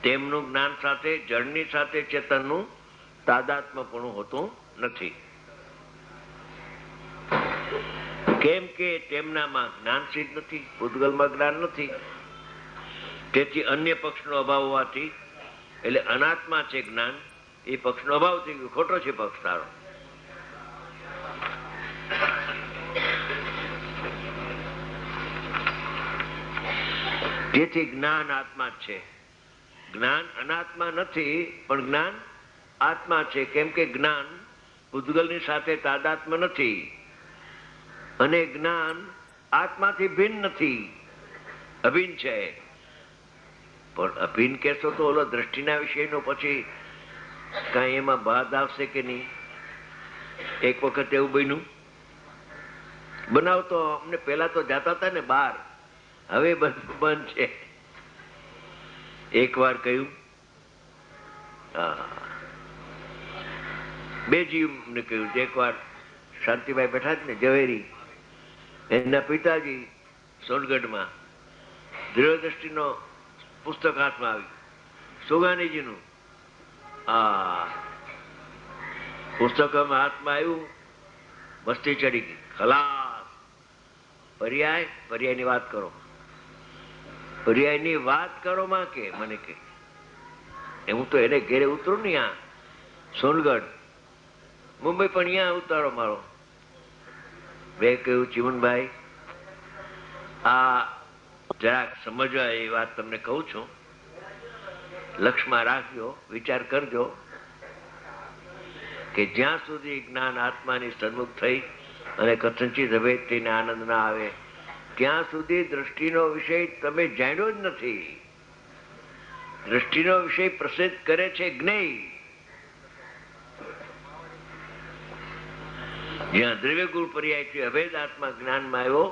તેમનું જ્ઞાન સાથે જળની સાથે ચેતનનું તાદાત્મ્યપણું હોતું નથી. કેમ કે તેમનામાં જ્ઞાન સિદ્ધ નથી, ભૂતગલમાં જ્ઞાન નથી. તેથી અન્ય પક્ષનો અભાવ હોવાથી, એટલે અનાત્મા છે જ્ઞાન, એ પક્ષનો અભાવ થઈ ગયો. ખોટો છે પક્ષ તારો. તેથી જ્ઞાન આત્મા જ છે. જ્ઞાન અનાત્મા નથી, પણ જ્ઞાન આત્મા છે. કેમ કે જ્ઞાન ભૂતગલની સાથે તાદાત્મ્ય નથી અને જ્ઞાન આત્માથી ભિન્ન નથી, અભિન્ન છે. પણ અભિન્ન કહેશો તો ઓલો દ્રષ્ટિના વિષયનો પછી કઈ એમાં બાદ આવશે કે નહીં? એક વખત એવું બન્યું, બનાવતો અમને પેલા તો જતા હતા ને બહાર, હવે બંધ છે. એક વાર કહ્યું, બે જીવને કહ્યું. એક વાર શાંતિભાઈ બેઠા જ ને ઝવેરી, એના પિતાજી સોનગઢમાં દ્રષ્ટિનો પુસ્તક હાથમાં આવ્યું, સુગાનીજીનું. પુસ્તકમાં હાથમાં આવ્યું, મસ્તી ચડી ગઈ, ખલાસ. પર્યાય, પર્યાયની વાત કરો, પર્યાયની વાત કરો માં કે મને કે હું તો એને ઘેરે ઉતરું ને, આ સોનગઢ મુંબઈ પણ અહીંયા ઉતારો મારો. મેં કહ્યું ચીમનભાઈ, આ જરાક સમજવા એ વાત તમને કહું છું, લક્ષમાં રાખજો, વિચાર કરજો કે જ્યાં સુધી જ્ઞાન આત્માની સન્મુખ થઈ અને કથનચિત અભેદથી આનંદ ના આવે ત્યાં સુધી દ્રષ્ટિનો વિષય તમે જાણ્યો જ નથી. દ્રષ્ટિનો વિષય પ્રસિદ્ધ કરે છે જ્ઞેય. જ્યાં દ્રવ્યગુણ પર્યાયથી અભેદ આત્મા જ્ઞાનમાં આવ્યો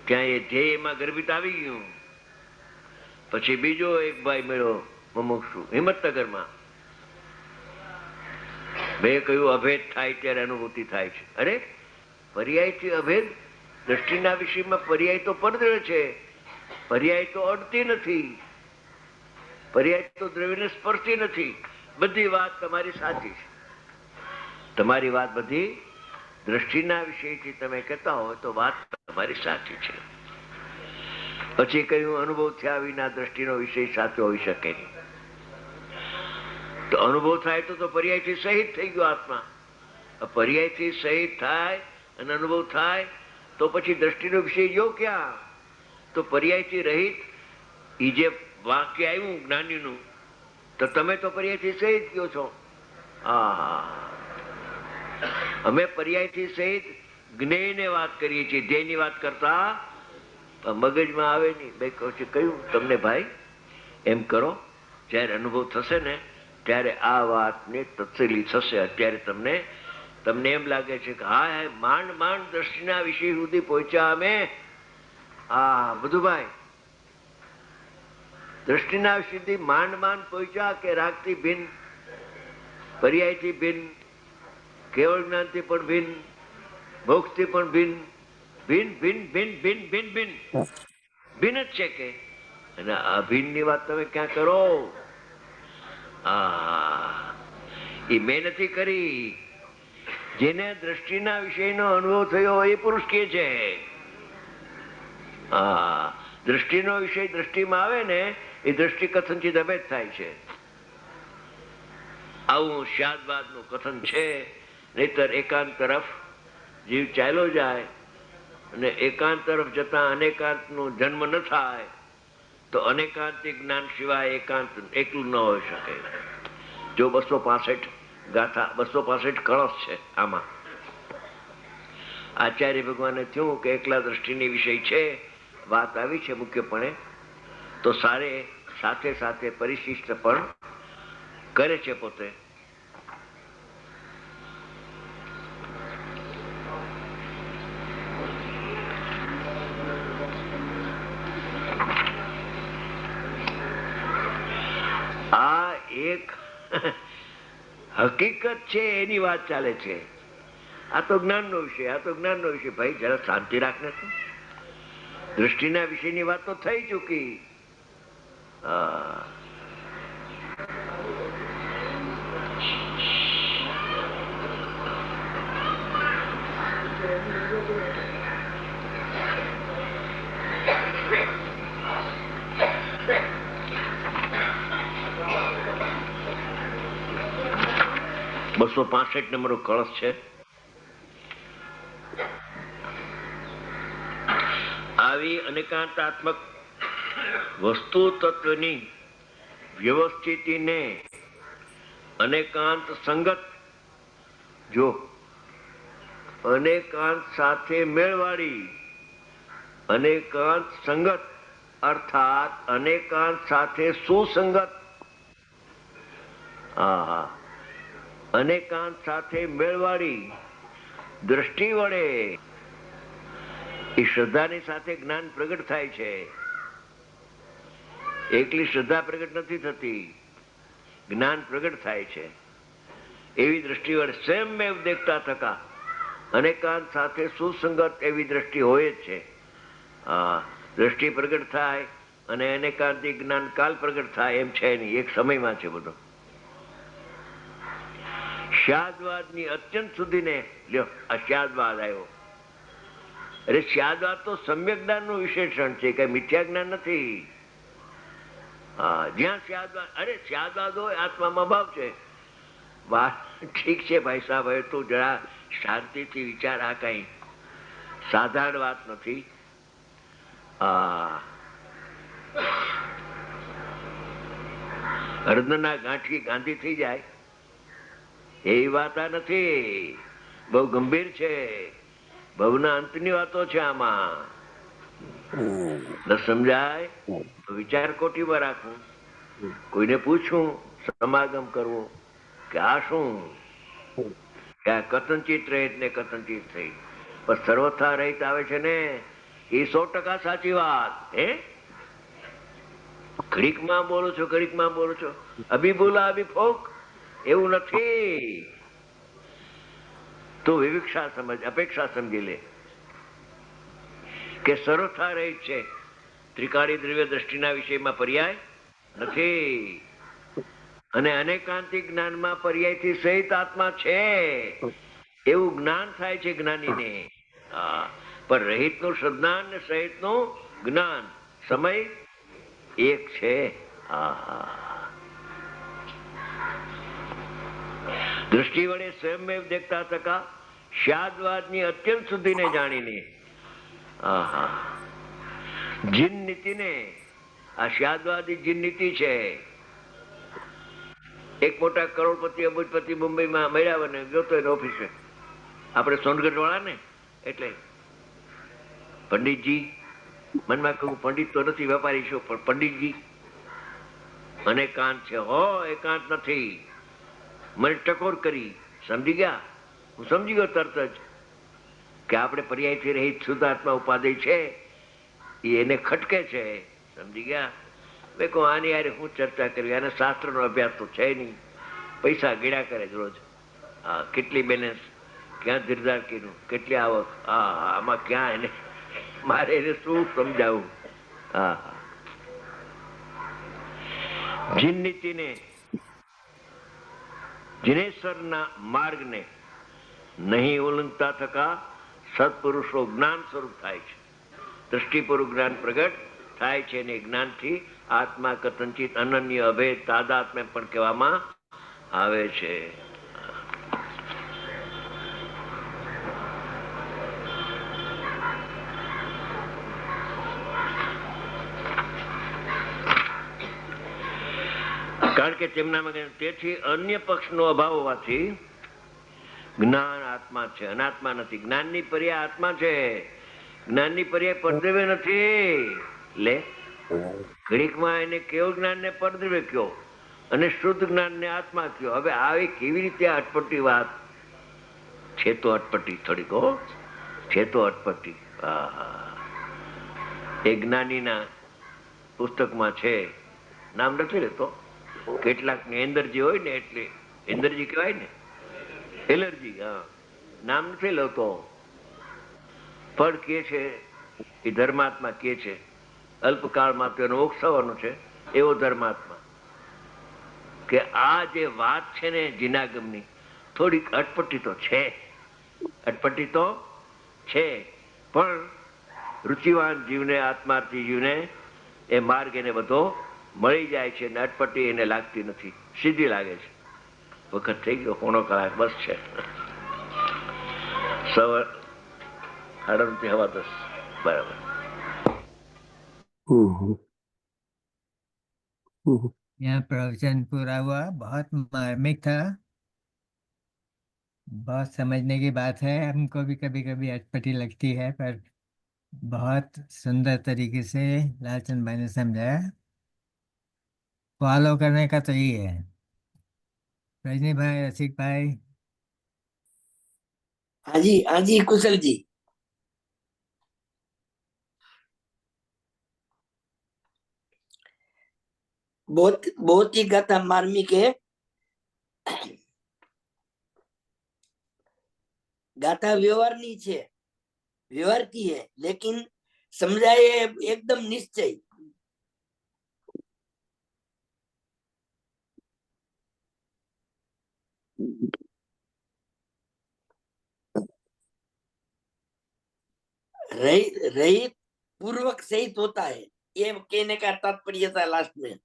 ત્યાં એ ધ્યેયમાં ગર્ભિત આવી ગયું. પછી બીજો એક ભાઈ મળ્યો મુમુક્ષુ હિંમતનગરમાં. મેં કહ્યું અભેદ થાય ત્યારે અનુભૂતિ થાય છે. અરે પર્યાયથી અભેદ, દ્રષ્ટિના વિષયમાં પર્યાય તો પડદે છે, પર્યાય તો અડતી નથી, પર્યાય તો દ્રવ્યને સ્પર્શતી નથી. બધી વાત તમારી સાચી છે. તમારી વાત બધી દ્રષ્ટિના વિષયથી તમે કહેતા હોય તો વાત તમારી સાચી છે. પછી કહ્યું અનુભવ થયા વિના દ્રષ્ટિનો વિષય સાચો હોઈ શકે નહીં. તો અનુભવ થાય તો પર્યાયથી સહિત થઈ ગયો આત્મા. પર્યાયથી સહિત થાય અને અનુભવ થાય તો પછી દ્રષ્ટિનો વિષય જો ક્યાં? તો પર્યાયથી રહિત એ જે વાક્ય આવ્યું જ્ઞાનીનું, તો તમે તો પર્યાયથી સહિત કયો છો. અમે પર્યાયથી સહિત જ્ઞેયને વાત કરીએ છીએ, ધ્યેયની વાત કરતા મગજમાં આવે નહીં. બે કહ્યું તમને ભાઈ એમ કરો, જયારે અનુભવ થશે ને ત્યારે આ વાતને તસલી થશે. અત્યારે તમને એમ લાગે છે કે હા માંડ માંડ દ્રષ્ટિના વિષય સુધી પહોંચ્યા અમે. બધું ભાઈ દ્રષ્ટિના વિષયથી માંડ માંડ પહોંચ્યા કે રાગથી ભિન્ન, પર્યાયથી ભિન્ન, કેવળ જ્ઞાનથી પણ ભિન્ન, મોક્ષથી પણ ભિન્ન, ભિન્ન ભિન્ન ભિન્ન ભિન્ન ભિન્ન ભિન્ન ભિન્ન જ છે કે અને અભિન્નની વાત તમે ક્યાં કરો? એ મેં નથી કરી. જેને દ્રષ્ટિના વિષયનો અનુભવ થયો એ પુરુષ કે છે. દ્રષ્ટિનો વિષય દ્રષ્ટિમાં આવે ને એ દ્રષ્ટિ કથનથી અભેદ થાય છે. આવું શાદવાદનું કથન છે. નહીતર એકાંત તરફ જીવ ચાલ્યો જાય અને એકાંત તરફ જતા અનેકાંતનો જન્મ ન થાય તો અનેકાંતિક જ્ઞાન સિવાય એકાંત એકલું ન હોઈ શકે. જો 265 ગાથા 265 કળશ છે આમાં. આચાર્ય ભગવાને થયું કે એકલા દ્રષ્ટિની વિષય છે, વાત આવી છે મુખ્યપણે, તો સાથે સાથે પરિશિષ્ટ પણ કરે છે પોતે. આ એક હકીકત છે એની વાત ચાલે છે. આ તો જ્ઞાનનો વિષય, આ તો જ્ઞાનનો વિષય. ભાઈ જરા શાંતિ રાખને. તો દૃષ્ટિના વિષયની વાત તો થઈ ચૂકી. બસો 65 નંબરનો કળશ છે. આવી અનેકાંતાત્મક વસ્તુ તત્વની વ્યવસ્થિતિને અનેકાંત સંગત, જો અનેકાંત સાથે મેળવાળી, અનેકાંત સંગત અર્થાત અનેકાંત સાથે સુસંગત, અનેકાંત સાથે મેળવાળી દ્રષ્ટિ વડે એ શ્રદ્ધાની સાથે જ્ઞાન પ્રગટ થાય છે. એકલી શ્રદ્ધા પ્રગટ નથી થતી, જ્ઞાન પ્રગટ થાય છે. એવી દ્રષ્ટિ વડે સ્વયંમેવ દેખતા થકા અનેકાંત સાથે સુસંગત એવી દ્રષ્ટિ હોય જ છે. દ્રષ્ટિ પ્રગટ થાય અને અનેકાંતિક જ્ઞાન કાલ પ્રગટ થાય એમ છે નહીં, એક સમયમાં છે બધો. શાદવાદની અત્યંત સુધીને લ્યો, આ શાદવાદ આવ્યો અરે સ્યાદવાદ તો સમ્યક જ્ઞાનનું વિશેષણ છે, કે મિથ્યા જ્ઞાન નથી. હા, જ્યાં સ્યાદવાદ, અરે સ્યાદવાદ હોય આત્મામાં ભાવ છે. વાત ઠીક છે ભાઈ સાહેબ, હવે તું જરા શાંતિથી વિચાર. આ કઈ સાધારણ વાત નથી. અર્ધના ગાંઠી ગાંધી થઈ જાય એવી વાત આ નથી. બહુ ગંભીર છે. બહુના અંતની વાતો છે આમાં. ન સમજાય તો વિચાર કોટીમાં રાખવું, કોઈને પૂછવું, સમાગમ કરવો કે આ શું, કે આ કથનચિત રહિત ને કથનચિત થઈ, પણ સર્વથા રહિત આવે છે ને, એ 100% સાચી વાત. હે, ઘડીકમાં બોલો છો, ઘડીકમાં બોલો છો, અભી બોલા અભી ફોક, એવું નથી. તો વિવિક્ષા સમજ, અપેક્ષા સમજી લે કે સર્વથા રહિત છે. ત્રિકાળી દ્રવ્ય દ્રષ્ટિના વિષયમાં પર્યાય નથી, અને અનેકાંતિક જ્ઞાનમાં પર્યાયથી સહિત આત્મા છે એવું જ્ઞાન થાય છે જ્ઞાનીને. પણ રહિતનું સજ્ઞાન ને સહિતનું જ્ઞાન સમય એક છે. દૃષ્ટિ વડે સ્વયંમેવ દેખતા થકા સ્યાદવાદની અત્યંત શુદ્ધિને જાણીને, જીન નીતિને, આ સ્યાદવાદી જીન નીતિ છે. એક મોટા કરોડપતિ અબજપતિ મુંબઈમાં મળ્યા ને ગયો તો એને ઓફિસે, આપણે સોનગઢ વાળા ને, એટલે પંડિતજી, મનમાં કહું પંડિત તો નથી, વેપારી છું, પણ પંડિતજી અને એકાંત છે. હો, એકાંત નથી. મને ટકોર કરી, સમજી ગયા? હું સમજી ગયો તરત જ કે આપણે પર્યાયથી રહિત શુદ્ધાત્મા ઉપાધિ છે, એને ખટકે છે. સમજી ગયા? મેં કહું આની યાર હું ચર્ચા કરી, આને શાસ્ત્રનો અભ્યાસ તો છે નહીં, પૈસા ગીડા કરે જ રોજ. હા, કેટલી બેલેન્સ, ક્યાં ધીરધાર કર્યું, કેટલી આવક, આમાં ક્યાં એને, મારે એને શું સમજાવું? જીન નીતિને, જીનેશ્વરના માર્ગને નહીં ઉલ્લંઘતા થકા સત્પુરુષો જ્ઞાન સ્વરૂપ થાય છે. દ્રષ્ટિપૂર્વક જ્ઞાન પ્રગટ થાય છે, અને જ્ઞાનથી આત્મા કથનચિત અનન્ય અભેદ તાદાત્મ્ય પણ કહેવામાં આવે છે. કારણ કે તેમનામાં તેથી અન્ય પક્ષનો અભાવ હોવાથી જ્ઞાન આત્મા છે, અનાત્મા નથી. જ્ઞાનની પર્યાય આત્મા છે, જ્ઞાનની પર્યાય પરદ્રવ્ય નથી. લે, ઘડીકમાં એને કેવળ જ્ઞાનને પરદ્રવ્ય કયો અને શુદ્ધ જ્ઞાનને આત્મા કયો. હવે આવી કેવી રીતે અટપટી વાત છે? તો અટપટી થોડીક હો, છે તો અટપટી. એ જ્ઞાનીના પુસ્તકમાં છે, નામ નથી લેતો. કેટલાક ની એનર્જી હોય ને, એટલે એનર્જી કહેવાય ને, એલર્જી. હા, નામ નથી લેતો, પણ કે છે એ ધર્માત્મા કે છે અલ્પકાળમાં તેનો મોક્ષ થવાનો છે, એવો ધર્માત્મા. કે આ જે વાત છે ને જીનાગમની, થોડીક અટપટી તો છે, અટપટી તો છે, પણ રુચિવાન જીવને, આત્માર્થી જીવને એ માર્ગ એને બધો મળી જાય છે, ને અટપટી એને લાગતી નથી, સીધી લાગે છે. વખત થઈ ગયો, 1/4 કલાક બસ છે. 9:30 બરાબર. यहाँ प्रवचन पूरा हुआ, बहुत मार्मिक था, बहुत समझने की बात है। हमको भी कभी कभी अटपटी लगती है, पर बहुत सुंदर तरीके से लालचंद भाई ने समझाया। फॉलो करने का तो ये है। रजनी भाई, रसिक भाई। हाँ जी कुशल जी। बहुत बहुत ही गाथा मार्मिक है। गाथा व्यवहार नहीं छे, व्यवहार की है, लेकिन समझाए एकदम निश्चय। रहित पूर्वक सहित होता है, ये कहने का तात्पर्य था लास्ट में।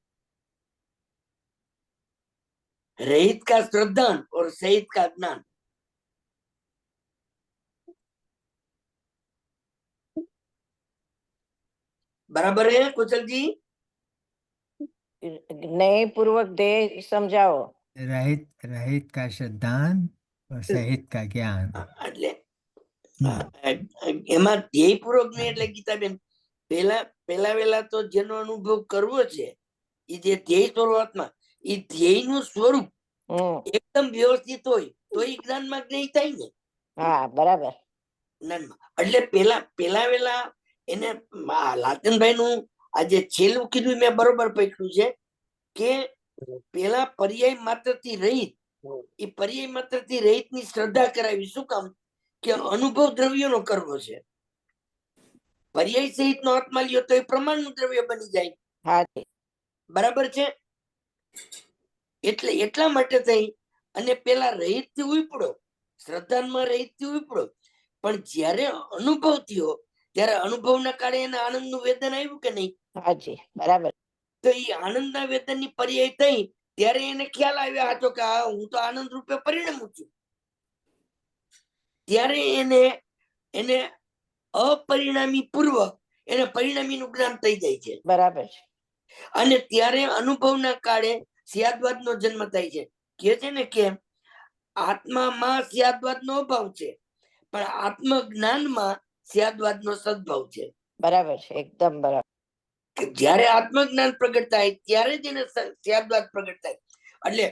रहित का श्रद्धान और सहित का ज्ञान। बराबर है कुशल जी? नहीं, पूर्वक देह समझाओ। रहित रहित का श्रद्धान और सहित का ज्ञान। એટલે એમાં ધ્યેયપૂર્વક ને એટલે ગીતાબેન પેલા પેલા વેલા તો જેનો અનુભવ કરવો છે એ જે ધ્યેય સ્વરૂપમાં એ ધ્યેયનું સ્વરૂપ એકદમ વ્યવસ્થિત હોય તો એ જ્ઞાનમાં જ્ઞેય થાય ને. હા, બરાબર. જ્ઞાનમાં એટલે પેલા પેલા વેલા એને લાલચંદભાઈ નું આ જે છેલ્લું કીધું મેં બરોબર પકડ્યું છે કે પેલા પર્યાય માત્ર થી રહિત, એ પર્યાય માત્ર થી રહિત ની શ્રદ્ધા કરાવી. શું કામ? કે અનુભવ દ્રવ્ય નો કરવો છે. પર્યાય સહિત નો આત્મા લ્યો તો એ પ્રમાણ નું દ્રવ્ય બની જાય. હા, બરાબર છે. એટલે એટલા માટે થઈ અને પેલા રહિત થી ઉપડો, શ્રદ્ધામાં રહિત થી ઉપડો, પણ જયારે અનુભવ થયો ત્યારે અનુભવના કાળે એને આનંદ નું વેદન આવ્યું કે નહીં? હાજી, બરાબર. તો એ આનંદ ના વેદન ની પર્યાય થઈ ત્યારે એને ખ્યાલ આવ્યા હતો કે હું તો આનંદ રૂપે પરિણમું છું. ત્યારે એને એને અપરિણામી પૂર્વ એને પરિણામી નું જ્ઞાન થઈ જાય છે. બરાબર છે. અને ત્યારે અનુભવના કાળે સ્યાદવાદ નો જન્મ થાય છે. કે છે ને કે આત્મામાં સ્યાદવાદ નો અભાવ છે, પણ આત્મ જ્ઞાનમાં સ્યાદવાદ નો સદભાવ છે. બરાબર છે, એકદમ બરાબર. જયારે આત્મજ્ઞાન પ્રગટ થાય ત્યારે જ એને સ્યાદવાદ પ્રગટ થાય. એટલે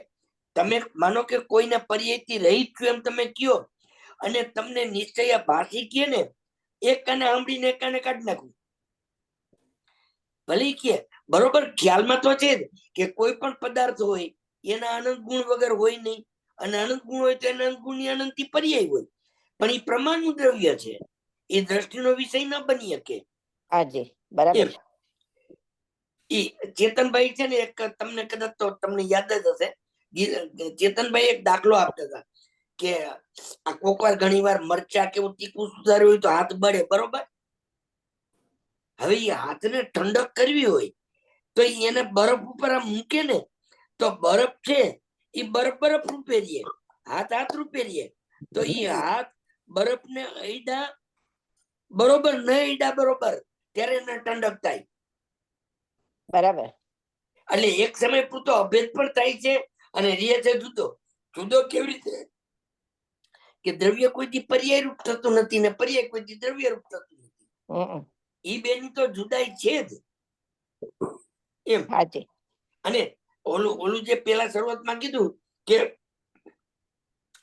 તમે માનો કે કોઈને પર્યાયથી રહિત છું એમ તમે કયો અને તમને નિશ્ચય ભાષી કે ને એક કાને સાંભળીને એક કાને કાઢી નાખું ભલે કે બરોબર ખ્યાલમાં તો છે જ કે કોઈ પણ પદાર્થ હોય એના અનંત ગુણ વગર હોય નહીં, અને અનંત ગુણ હોય તો એના અનંત ગુણ ની અનંત થી પર્યાય હોય, પણ એ પ્રમાણનું દ્રવ્ય છે, એ દ્રષ્ટિનો વિષય ન બની શકે. હાજી, બરાબર. ચેતનભાઈ છે ને એક તમને કદાચ તો તમને યાદ જ હશે, ચેતનભાઈ એક દાખલો આપતા હતા કે આ કોક વાર ઘણી વાર મરચા કેવું તીખું સુધાર્યું હોય તો હાથ બળે. બરોબર. હવે એ હાથને ઠંડક કરવી હોય તો એને બરફ ઉપર આમ મૂકે ને તો બરફ છે એ બરફ બરફ રૂપે રહીએ, હાથ હાથ રૂપે રહીએ. તો એ હાથ બરફ ને અડ્યા બરોબર ન અડ્યા બરોબર ત્યારે એને ઠંડક થાય. બરાબર. એટલે એક સમય પૂરતો અભેદ પણ થાય છે અને રે છે જુદો. જુદો કેવી રીતે? કે દ્રવ્ય કોઈથી પર્યાય રૂપ થતું નથી ને પર્યાય કોઈથી દ્રવ્ય રૂપ થતું નથી. ઈ બેની તો જુદાઈ છે જ એમ. અને ઓલું જે પેલા શરૂઆતમાં કીધું કે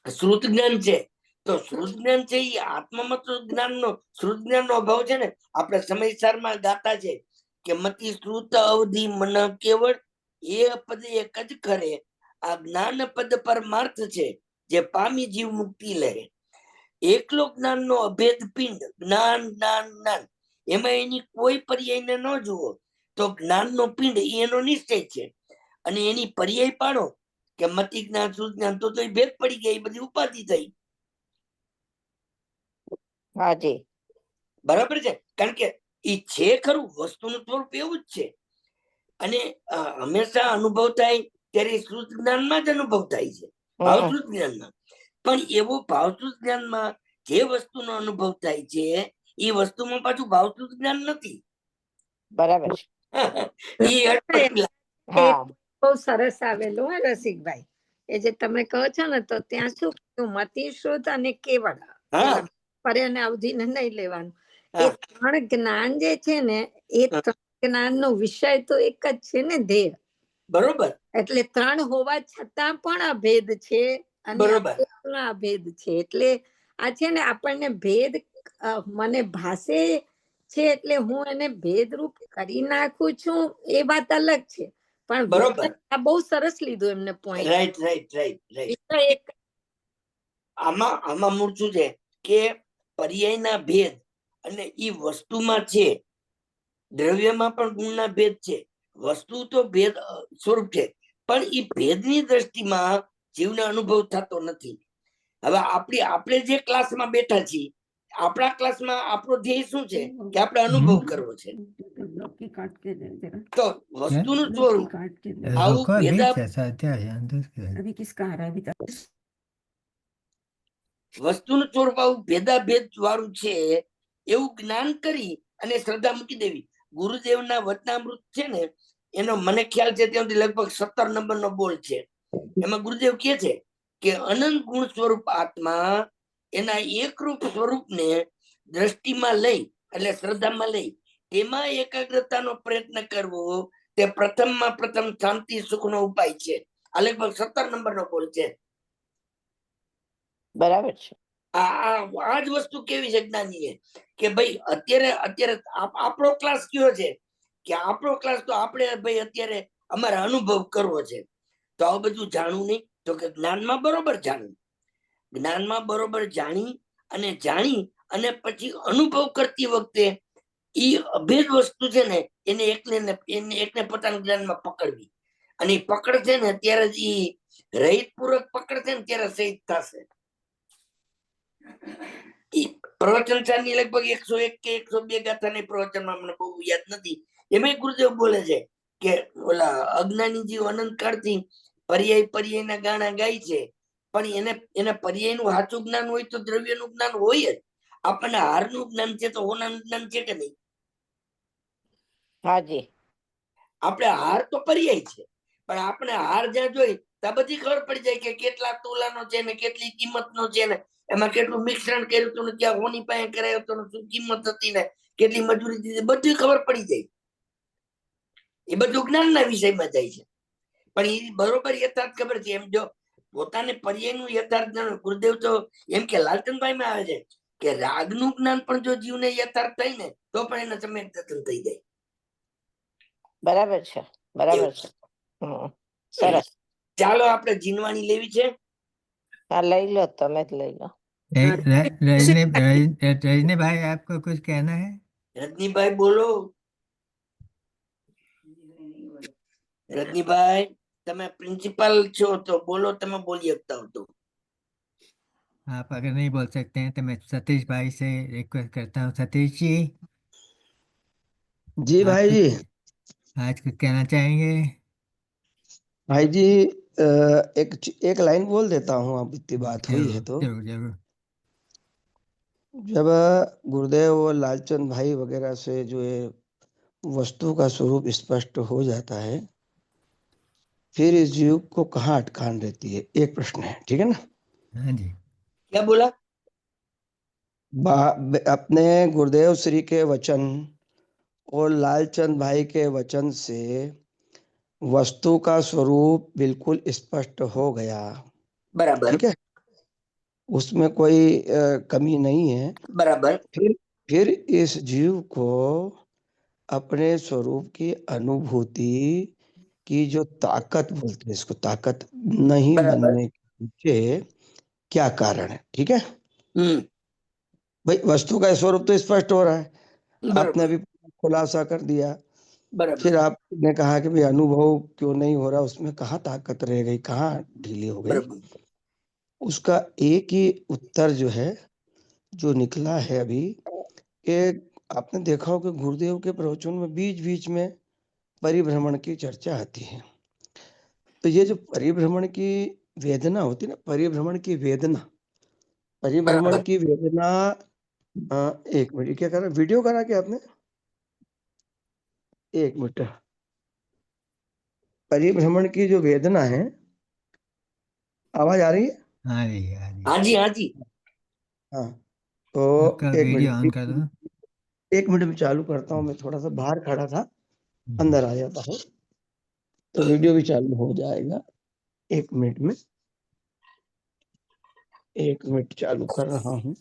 શ્રુત જ્ઞાન છે, તો શ્રુત જ્ઞાન છે એ આત્મમત જ્ઞાન નો શ્રુત જ્ઞાન નો અભાવ છે ને. આપણે સમયસારમાં ગાતા છે કે મતિ શ્રુત અવધિ મન કેવળ એ પદ એક જ કરે, આ જ્ઞાન પદ પરમાર્થ છે જે પામી જીવ મુક્તિ લે. એકલો જ્ઞાન નો અભેદ પિંડ જ્ઞાન જ્ઞાન જ્ઞાન, એમાં એની કોઈ પર્યાયને ન જુઓ તો જ્ઞાન નો પિંડ એનો નિશ્ચય છે. અને એની પર્યાય પાડો કે મતિ જ્ઞાન શુદ્ધ જ્ઞાન તો એ ભેદ પડી ગઈ, બધી ઉપાધિ થઈ. હાજી, બરાબર છે. કારણ કે એ છે ખરું, વસ્તુનું સ્વરૂપ એવું જ છે. અને હંમેશા અનુભવ થાય ત્યારે શુદ્ધ જ્ઞાનમાં જ અનુભવ થાય છે, ભાવશુદ્ધ જ્ઞાનમાં. પણ એવો ભાવશુદ્ધ જ્ઞાનમાં જે વસ્તુનો અનુભવ થાય છે એ વસ્તુમાં પાછું ભાવશુદ્ધ જ્ઞાન નથી. બરાબર. બહુ સરસ આવેલું હે રસિકભાઈ, એ જે તમે કહો છો ને તો ત્યાં શું મતિ શ્રુત અને કેવળ પર્યાય ને અવધિ ને નહીં લેવાનું. એ ત્રણ જ્ઞાન જે છે ને એ ત્રણ જ્ઞાન નો વિષય તો એક જ છે ને, ધ્યેય. બરોબર. એટલે ત્રણ હોવા છતાં પણ અભેદ છે અને અભેદ છે. એટલે આ છે ને આપણને ભેદ મને ભાષે છે એટલે હું એને ભેદરૂપ કરી નાખું છું એ વાત અલગ છે. પણ બરોબર, આ બહુ સરસ લીધું એમને point. Right right right right. આમાં મૂળ શું છે કે પર્યાયના ભેદ અને ઈ વસ્તુમાં છે, દ્રવ્યમાં પણ ગુણના ભેદ છે. વસ્તુ તો ભેદ સ્વરૂપ છે, પણ ઈ ભેદની દ્રષ્ટિમાં જીવને અનુભવ થતો નથી. હવે આપણે જે ક્લાસમાં બેઠા છીએ આપણા ક્લાસમાં આપણો ધ્યેય શું છે કે આપણે અનુભવ કરવો છે. તો વસ્તુનું સ્વરૂપ આવું रुको अभी ભેદા कैसा अध्याय है अंदर के વસ્તુનું સ્વરૂપ આવું ભેદાભેદ વાળું છે એવું જ્ઞાન કરી અને શ્રદ્ધા મૂકી દેવી. ગુરુદેવના વચનામૃત છે ને એનો મને ખ્યાલ છે ત્યાં સુધી લગભગ 17 નંબરનો બોલ છે. એમાં ગુરુદેવ કહે છે કે અનંત ગુણ સ્વરૂપ આત્મા એના એકરૂપ સ્વરૂપને દ્રષ્ટિમાં લઈ એટલે શ્રદ્ધામાં લઈ તેમાં એકાગ્રતાનો પ્રયત્ન કરવો તે પ્રથમમાં પ્રથમ શાંતિ સુખનો ઉપાય છે. આ લગભગ 17 નંબરનો બોલ છે. બરાબર છે. આ જ વસ્તુ કેવી છે જ્ઞાનીએ કે ભાઈ અત્યારે આપણો ક્લાસ કયો છે કે આપણો ક્લાસ તો આપણે ભાઈ અત્યારે અમારે અનુભવ કરવો છે. તો આ બધું જાણવું નહીં તો કે જ્ઞાનમાં બરોબર જાણવું, જ્ઞાનમાં બરોબર જાણી અને પછી અનુભવ કરતી વખતે ઈ અભેદ વસ્તુ છે ને એને એકને પોતાના જ્ઞાનમાં પકડવી. અને ઈ પકડ છે ને ત્યારે જ ઈ રહિત પૂર્વક પકડ છે ને ત્યારે સહિત થશે. પ્રવચન ની લગભગ 101 કે 102 ગાથાની પ્રવચનમાં મને બહુ યાદ નથી. એમાં ગુરુદેવ બોલે છે કે ઓલા અજ્ઞાની જીવ અનંત કાળથી પર્યાયના ગાણા ગાય છે, પણ એને પર્યાયનું સાચું જ્ઞાન હોય તો દ્રવ્યનું જ્ઞાન હોય જ. આપણને હારનું જ્ઞાન છે તો હોનાનું જ્ઞાન છે કે નહીં? હાજી. આપણે હાર તો પર્યાય છે, પણ આપણે હાર જ્યાં જોઈ ત્યાં બધી ખબર પડી જાય કે કેટલા તોલાનો છે ને કેટલી કિંમતનો છે ને એમાં કેટલું મિશ્રણ કર્યું હતું ને ક્યાં હોની પાસે કરાયો હતો ને શું કિંમત હતી ને કેટલી મજૂરી દીધી, બધી ખબર પડી જાય. એ બધું જ્ઞાનના વિષયમાં જાય છે. પણ એ બરોબર યથાર્થ ખબર છે. એમ જો પોતાને પર્યાયનું યથાર્થ જ્ઞાન, ગુરુદેવ તો એમ કે લાલચંદભાઈ માં આવે છે કે રાગનું જ્ઞાન પણ જો જીવને યથાર્થ થાય ને તો પણ એના સમ્યક દર્શન થઈ જાય. બરાબર છે, બરાબર છે. સરસ. ચાલો આપણે જીનવાણી લેવી છે. હા, લઈ લો, તમે જ લઈ લો. रजनी भाई आपको कुछ कहना है? રજનીભાઈ બોલો. રજનીભાઈ તમે પ્રિન્સિપલ છો તો બોલો, તમે બોલી શકતા હો तो। आप अगर नहीं बोल सकते हैं तो मैं सतीश भाई से रिक्वेस्ट करता हूँ। सतीश जी जी भाई जी। आज कुछ कहना चाहेंगे? भाई जी एक लाइन बोल देता हूँ, अब इतनी बात हुई है तो। जरूर जरूर। जब गुरुदेव और लालचंद भाई वगैरह से जो है वस्तु का स्वरूप स्पष्ट हो जाता है, फिर इस जीव को कहाँ अटकान रहती है, एक प्रश्न है, ठीक है ना? हाँ जी। क्या बोला? अपने गुरुदेव श्री के वचन और लालचंद भाई के वचन से वस्तु का स्वरूप बिल्कुल स्पष्ट हो गया। बराबर, ठीक है, उसमें कोई कमी नहीं है। बराबर। फिर इस जीव को अपने स्वरूप की अनुभूति की जो ताकत बोलते हैं, इसको ताकत नहीं बनने के पीछे क्या कारण है? ठीक है भाई, वस्तु का स्वरूप तो स्पष्ट हो रहा है, आपने भी खुलासा कर दिया। फिर आपने कहा कि भाई अनुभव क्यों नहीं हो रहा, उसमें कहाँ ताकत रह गई, कहाँ ढीली हो गई? उसका एक ही उत्तर जो है जो निकला है अभी, कि आपने देखा हो कि गुरुदेव के प्रवचन में बीच बीच में परिभ्रमण की चर्चा आती है। तो ये जो परिभ्रमण की वेदना होती है ना, परिभ्रमण की वेदना एक मिनट, क्या करा, वीडियो करा क्या आपने? एक मिनट। परिभ्रमण की जो वेदना है, आवाज आ रही है? हाँ जी, हाँ जी, हाँ जी। हाँ, तो एक वीडियो ऑन मिनट, कर दो। एक मिनट में चालू करता हूँ। मैं थोड़ा सा बाहर खड़ा था, अंदर आ जाता हूँ तो वीडियो भी चालू हो जाएगा। एक मिनट में, एक मिनट चालू कर रहा हूँ।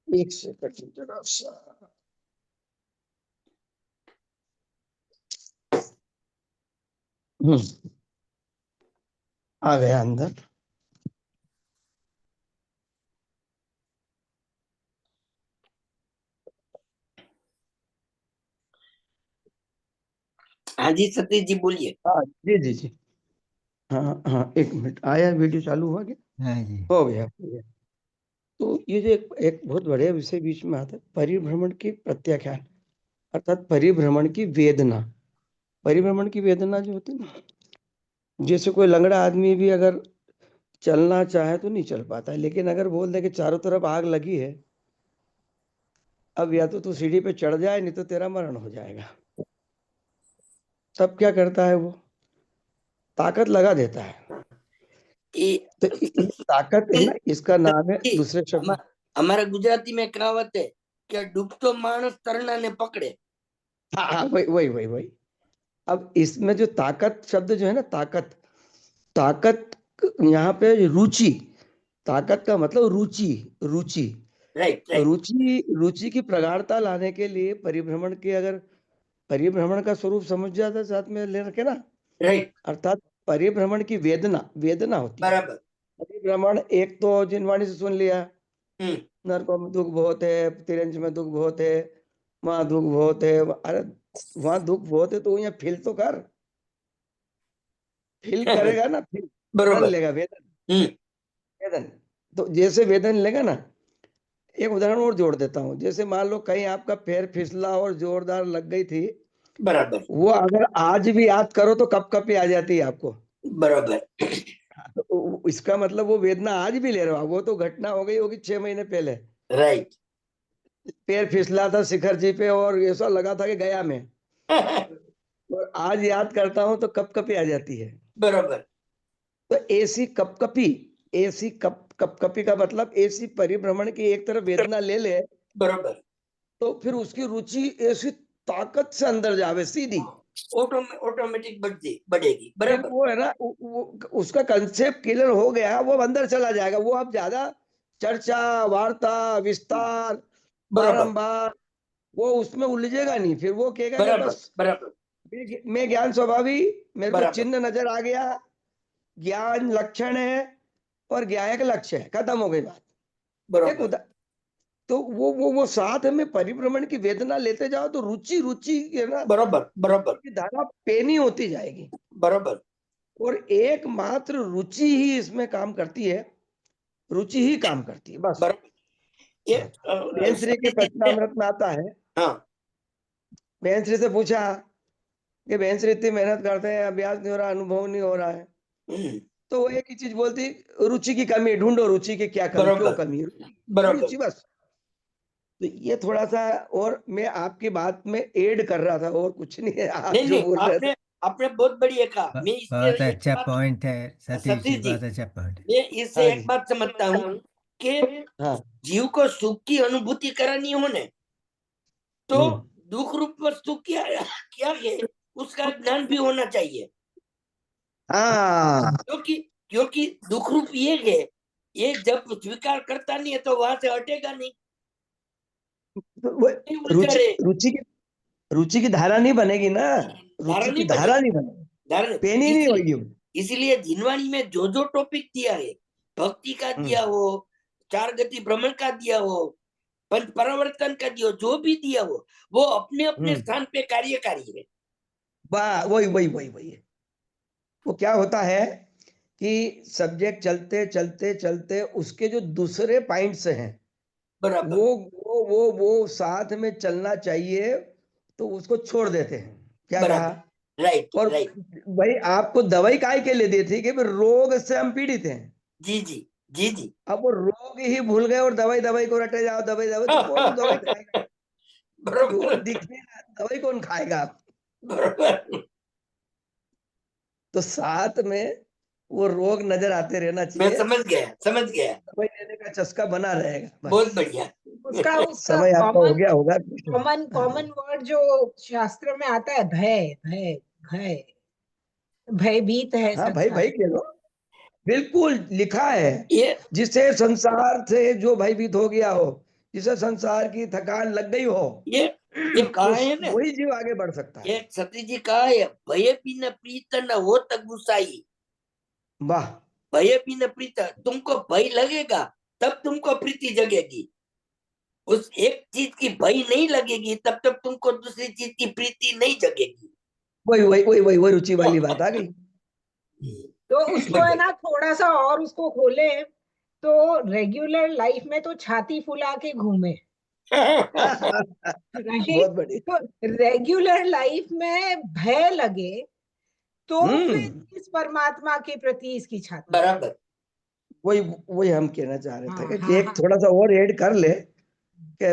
एक सेकंड जरा सा। आ गया अंदर। हाँ जी सतीश जी बोलिए। हाँ जी जी जी, हाँ हाँ, एक मिनट, आया वीडियो चालू हुआ क्या? हाँ जी, हो गया, हो गया। तो ये जो एक बहुत बढ़िया विषय बीच में आता है, परिभ्रमण की प्रत्याख्यान, अर्थात परिभ्रमण की वेदना। परिभ्रमण की वेदना जो होती है ना, जैसे कोई लंगड़ा आदमी भी अगर चलना चाहे तो नहीं चल पाता है, लेकिन अगर बोल दे कि चारों तरफ आग लगी है, अब या तो तू सीढ़ी पे चढ़ जाए, नहीं तो तेरा मरण हो जाएगा, तब क्या करता है वो? ताकत लगा देता है। तो ये ताकत है ना, इसका नाम है दूसरे शब्द। हमारा गुजराती में कहावत है कि डूबतो मानस तरना ने पकड़े। हाँ, वही वही वही वही। अब इसमें जो ताकत शब्द जो है ना, ताकत, ताकत यहाँ पे रुचि, ताकत का मतलब रुचि, रुचि। राइट तो रुचि, रुचि की प्रगाढ़ता लाने के लिए परिभ्रमण के, अगर परिभ्रमण का स्वरूप समझ जाता साथ में ले रखे ना, राइट, अर्थात परिभ्रमण की वेदना, वेदना होती है। बराबर। परिभ्रमण एक तो जिनवाणी से सुन लिया, नरकों में दुख बहुत है, तिरंज में दुख बहुत है, वहां दुख बहुत है। अरे वहां दुख बहुत है तो यहाँ फील तो कर, फील करेगा ना, फील बरोबर लेगा वेदन, वेदन। तो जैसे वेदन लेगा ना, एक उदाहरण और जोड़ देता हूँ। जैसे मान लो कहीं आपका पैर फिसला और जोरदार लग गई थी, बराबर, वो अगर आज भी याद करो तो कप कपी आ जाती है आपको, बराबर। तो इसका मतलब वो वेदना आज भी ले रहा हो, वो तो घटना हो गई होगी 6 महीने पहले। राइट। पैर फिसला था शिखर जी पे और ऐसा लगा था कि गया मैं, और आज याद करता हूं तो कपकपी आ जाती है। बराबर। तो ऐसी कपकपी, ऐसी कपकपी का मतलब ऐसी परिभ्रमण की एक तरफ वेदना ले ले, बराबर। तो फिर उसकी रुचि ऐसी ताकत से अंदर जावे सीधी, ऑटोमेटिक बढ़ेगी। फिर बराबर, वो है ना, उसका कंसेप्ट क्लियर हो गया, वो अंदर चला जाएगा। वो अब ज्यादा चर्चा, वार्ता, विस्तार, बराबर, बारंबार वो उसमें उलझेगा नहीं। फिर वो कहेगा कि बराबर, बस बराबर, मैं ज्ञान स्वभावी, मेरे को बराबर, चिन्ह नजर आ गया, ज्ञान लक्षण है और ज्ञायक लक्ष्य है, खत्म हो गई बात। एक बराबर, तो वो साथ में परिभ्रमण की वेदना लेते जाओ तो रुचि, रुचि है ना, बराबर, बराबर, की धारा पेनी होती जाएगी, बराबर, और एकमात्र रुचि ही इसमें काम करती है, रुचि ही काम करती है बस। बराबर। ये बहन श्री के प्रश्नामृत में आता है, हाँ, बहन श्री से पूछा कि बहन श्री इतनी मेहनत करते हैं, अभ्यास नहीं हो रहा, अनुभव नहीं हो रहा है, तो वो एक ही चीज बोलती, रुचि की कमी ढूंढो, रुचि की क्या कमी, क्यों कमी, बराबर। रुचि बस। तो ये थोड़ा सा, और मैं आपकी बात में ऐड कर रहा था, और कुछ नहीं है, आप जो बोल रहे थे। आपने बहुत बढ़िया कहा। मैं इससे बहुत एक अच्छा बात, पॉइंट है सतीश जी, बहुत अच्छा पॉइंट। मैं इससे हाँ एक जी, बात समझता हूँ कि हाँ, जीव को सुख की अनुभूति करानी हो ने, तो दुख रूप वस्तु क्या क्या है उसका ज्ञान भी होना चाहिए। हाँ, क्योंकि दुख रूप ये है, ये जब स्वीकार करता नहीं है तो वहां से हटेगा नहीं। तो वो उलझा रहे, रुचि की धारा नहीं बनेगी ना, धारा रुचि की नहीं धारा बनेगी, नहीं बनेगी, धारा नहीं। पेनी नहीं होगी वो। इसलिए जिनवाणी में जो जो टॉपिक दिया है, भक्ति का दिया हो, चार गति भ्रमण का दिया हो, पंच परिवर्तन का दिया हो, जो भी दिया हो, वो अपने अपने स्थान पे कार्यकारी है। वाह, वही वही वही वही है। वो क्या होता है कि सब्जेक्ट चलते चलते चलते उसके जो दूसरे पॉइंट्स हैं, बराबर, वो साथ में चलना चाहिए, तो उसको छोड़ देते हैं। क्या कहा? बराबर, राइट, और राइट, भाई आपको दवाई काय के लिए दी थी कि भाई रोग से हम पीड़ित हैं। जी जी, जी जी, अब वो रोग ही भूल गए और दवाई दवाई को रटे जाओ, दवाई दवाई, तो कौन दवाई खाएगा? रोग बराबर, दिखने ना, दवाई कौन खाएगा? बराबर। तो साथ में वो रोग नजर आते रहना मैं चाहिए, समझ गया, समझ गया। दवाई लेने का चस्का बना रहेगा बस। बहुत बढ़िया। उसका उसका समय आपका हो कॉमन गया होगा। कॉमन कॉमन वर्ड जो शास्त्र में आता है, भय भय भय, भयभीत है हाँ भाई, संसार। भाई कह लो, बिल्कुल लिखा है। ये जिसे संसार से जो भयभीत हो गया हो, जिसे संसार की थकान लग गई हो, ये कहा है ना, वही जीव आगे बढ़ सकता है। ये सती जी कहा है, भय बिन प्रीत न हो गुसाई। वाह, भय बिन प्रीत, तुमको भय लगेगा तब तुमको प्रीति जगेगी। उस एक चीज की भय नहीं लगेगी तब तक तुमको दूसरी चीज की प्रीति नहीं जगेगी। वही वही वही वही वही रुचि वाली बात आ गई। तो उसको है ना थोड़ा सा और उसको खोले, तो रेगुलर लाइफ में तो छाती फुला के घूमे, राइट? बहुत बढ़िया। तो रेगुलर लाइफ में भय लगे तो फिर इस परमात्मा के प्रति इसकी छाती। बराबर। वही वही हम कहना चाह रहे थे हाँ, कि हाँ, एक हाँ। थोड़ा सा और ऐड कर ले कि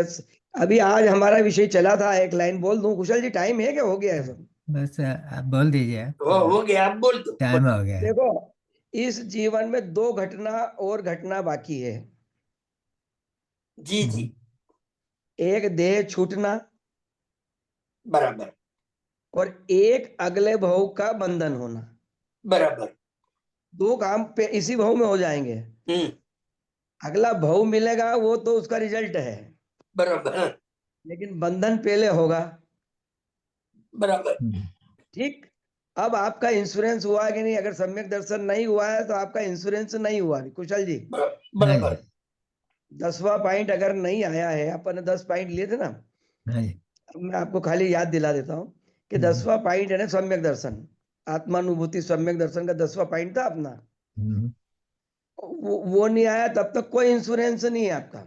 अभी आज हमारा विषय चला था, एक लाइन बोल दूं कुशल जी, टाइम है क्या, हो गया है सब? बस आप बोल दीजिए। हो गया, आप बोल दो। टाइम हो गया है। देखो, इस जीवन में दो घटना और घटना बाकी है। जी जी, एक देह छूटना बराबर और एक अगले भाव का बंधन होना। बराबर। दो काम पे इसी भाव में हो जाएंगे। अगला भाव मिलेगा वो तो उसका रिजल्ट है, बराबर। हाँ, लेकिन बंधन पहले होगा। बराबर। ठीक। अब आपका इंश्योरेंस हुआ कि नहीं? अगर सम्यक दर्शन नहीं हुआ है तो आपका इंश्योरेंस नहीं हुआ अभी, कुशल जी। बराबर। 10वां पॉइंट अगर नहीं आया है, अपन ने 10 पॉइंट लिए थे ना, हाँ जी। अब मैं आपको खाली याद दिला देता हूँ कि 10वां पॉइंट है ना सम्यक दर्शन, आत्मानुभूति सम्यक दर्शन का 10वां पॉइंट था अपना। वो नहीं आया तब तक कोई इंश्योरेंस नहीं है आपका।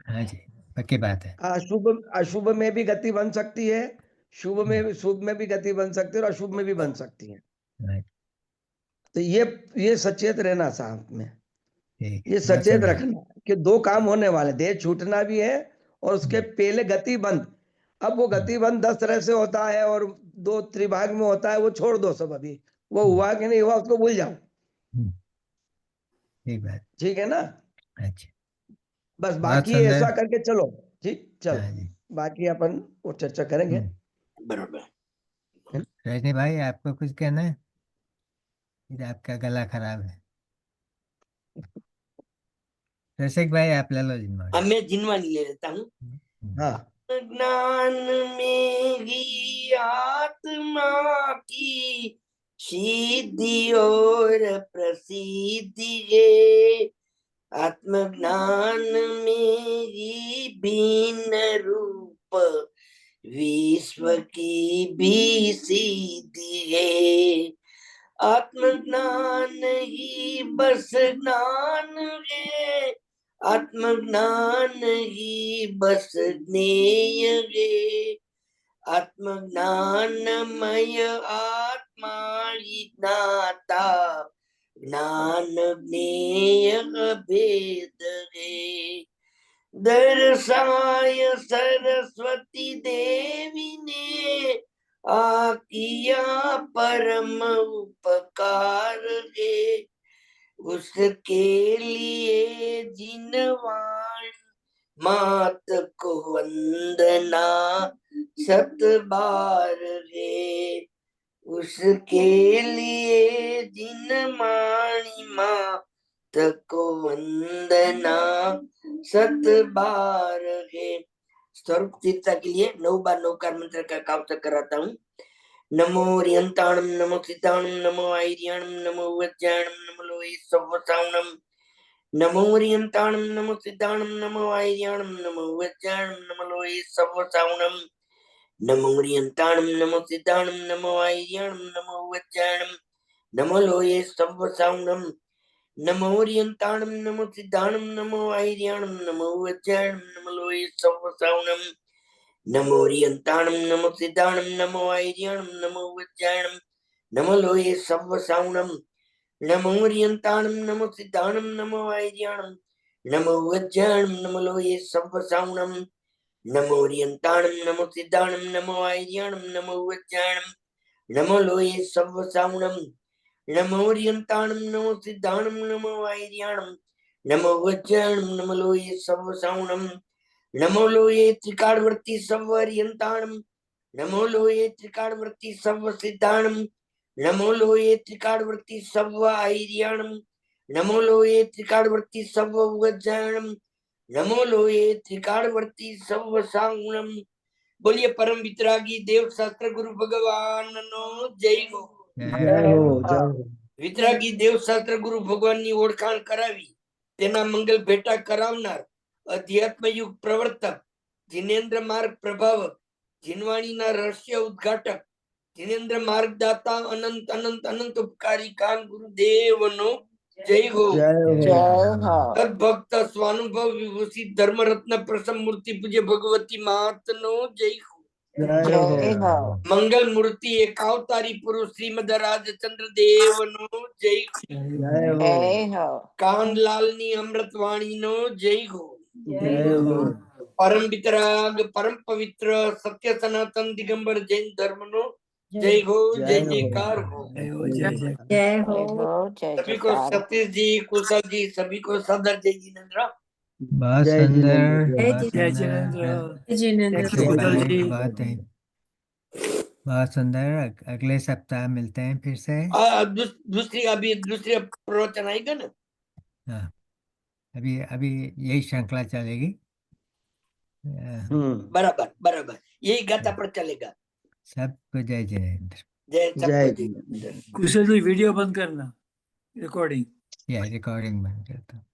हाँ जी, पक्की बात है। अशुभ अशुभ में भी गति बन सकती है, शुभ में भी गति बन सकती है और अशुभ में भी बन सकती है। हाँ, तो ये सचेत रहना साथ में, ठीक है, ये बहुत सचेत सुंदर। रखना कि दो काम होने वाले, देह छूटना भी है और उसके पहले गति बंद। अब वो गति बंद 10 तरह से होता है और 2 त्रिभाग में होता है, वो छोड़ दो सब। अभी वो हुआ कि नहीं हुआ उसको भूल जाओ। ठीक बात। ठीक है ना? अच्छा, बस बहुत बाकी सुंदर। ऐसा करके चलो। ठीक, चलो हाँ जी। बाकी अपन वो चर्चा करेंगे। बराबर। रजनी भाई, आपको कुछ कहना है? फिर आपका गला खराब है। रसिक भाई, आप ले लो जिम्मेवारी। मैं जिनवानी ले लेता हूँ। हाँ, ज्ञान में ही आत्मा की सिद्धि और प्रसिद्धि है, आत्मज्ञान में ही भिन्न रूप विश्व की भी सिद्धि है, आत्मज्ञान ही बस ज्ञान है, आत्मज्ञान ही बस ज्ञेय है, आत्मज्ञानमय आत्मा ही ज्ञाता, ज्ञान ज्ञेय भेद है, दर्शाय सरस्वती देवी ने किया परम उपकार है, उसके लिए जिनवाणी मात को वंदना 7 बार है, उसके लिए जिनवाणी मात को वंदना 7 बार है। स्वरूप तीर्था के लिए 9 बार 9 कार मंत्र का काव्य कराता हूँ। नमो रियंताणम नमो सिद्धाणम नमो आयर्याणम नमो वज्राणम नमो लोये सवसावणम, नमो रियंताणम नमो सिद्धाणम नमो आयर्याणम नमो वज्राणम नमो लोये सवसावणम, नमो रियंताणम नमो सिद्धाणम नमो आयर्याणम नमो वज्राणम नमो लोये सवसावणम, नमो रियंताणम नमो सिद्धाणम नमो आयर्याणम नमो वज्राणम नमो लोये सवसावणम, नमो रियंताणम नमो सिद्धाणम नमो आयर्याणम नमो वज्राणम नमो लोये सवसावणम, नमो रियंताणम नमो सिद्धाणम नमो आयर्याणम नमो वज्राणम नमो लोये सवसावणम, नमो रियंताणम नमो सिद्धाणम नमो आयर्याणम नमो वज्राणम नमो लोये सवसावणम, नमो रियंताणम नमो सिद्धाणम नमो आयर्याणम नमो वज्राणम नमो लोये सवसावणम, नमो लोये त्रिकालवर्ती सवरियंताणम नमो लोये त्रिकालवर्ती सव सिद्धाणम नमो लोये त्रिकालवर्ती सव आयर्याणम नमो लोये त्रिकालवर्ती सव वज्राणम नमो लोये त्रिकालवर्ती सव सावणम। बोलिए परम वितरागी देव शास्त्र गुरु भगवान नो जय हो। जय हो, जय हो। વિતરાગી દેવશાસ્ત્ર ગુરુ ભગવાનની ઓળખાણ કરાવી તેના મંગલ ભેટા કરાવનાર અધ્યાત્મ યુગ પ્રવર્તક જીનેન્દ્ર માર્ગ પ્રભાવક જીનવાણીના રહસ્ય ઉદ્ઘાટક જીનેન્દ્ર માર્ગદાતા અનંત અનંત અનંત ઉપકારી કાન ગુરુદેવનો जय हो। जय हो। भक्त स्वानुभव विभूषि धर्म रत्न प्रसम मूर्ति पूज्य भगवती मात नो जय हो। जय हो। मंगल मूर्ति एकावतारी पुरुष श्रीमद राजचंद्र देव नो जय हो। जय हो। कानलाल नी अमृत वाणी नो जय हो। जय हो। परम वितराग परम पवित्र सत्य सनातन दिगंबर जैन धर्म नो जय हो। जय जयकार हो। जय हो। सभी को सतीश जी कुशल जी सभी को सदर जय जिनेन्द्र। बहुत जय सुंदर, जिनेन्द्र। बहुत जय सुंदर। जिनेन्द्र। बहुत सुंदर। अगले सप्ताह मिलते हैं फिर से। दूसरी अभी दूसरे प्रवचन आएगा ना। हाँ, अभी अभी यही श्रृंखला चलेगी। बराबर बराबर यही गाथा पर चलेगा। सबको जय जिनेन्द्र। जय जय सबको जय। जिनेन्द्र। कुशल जी वीडियो बंद करना, रिकॉर्डिंग। या रिकॉर्डिंग बंद करता हूँ।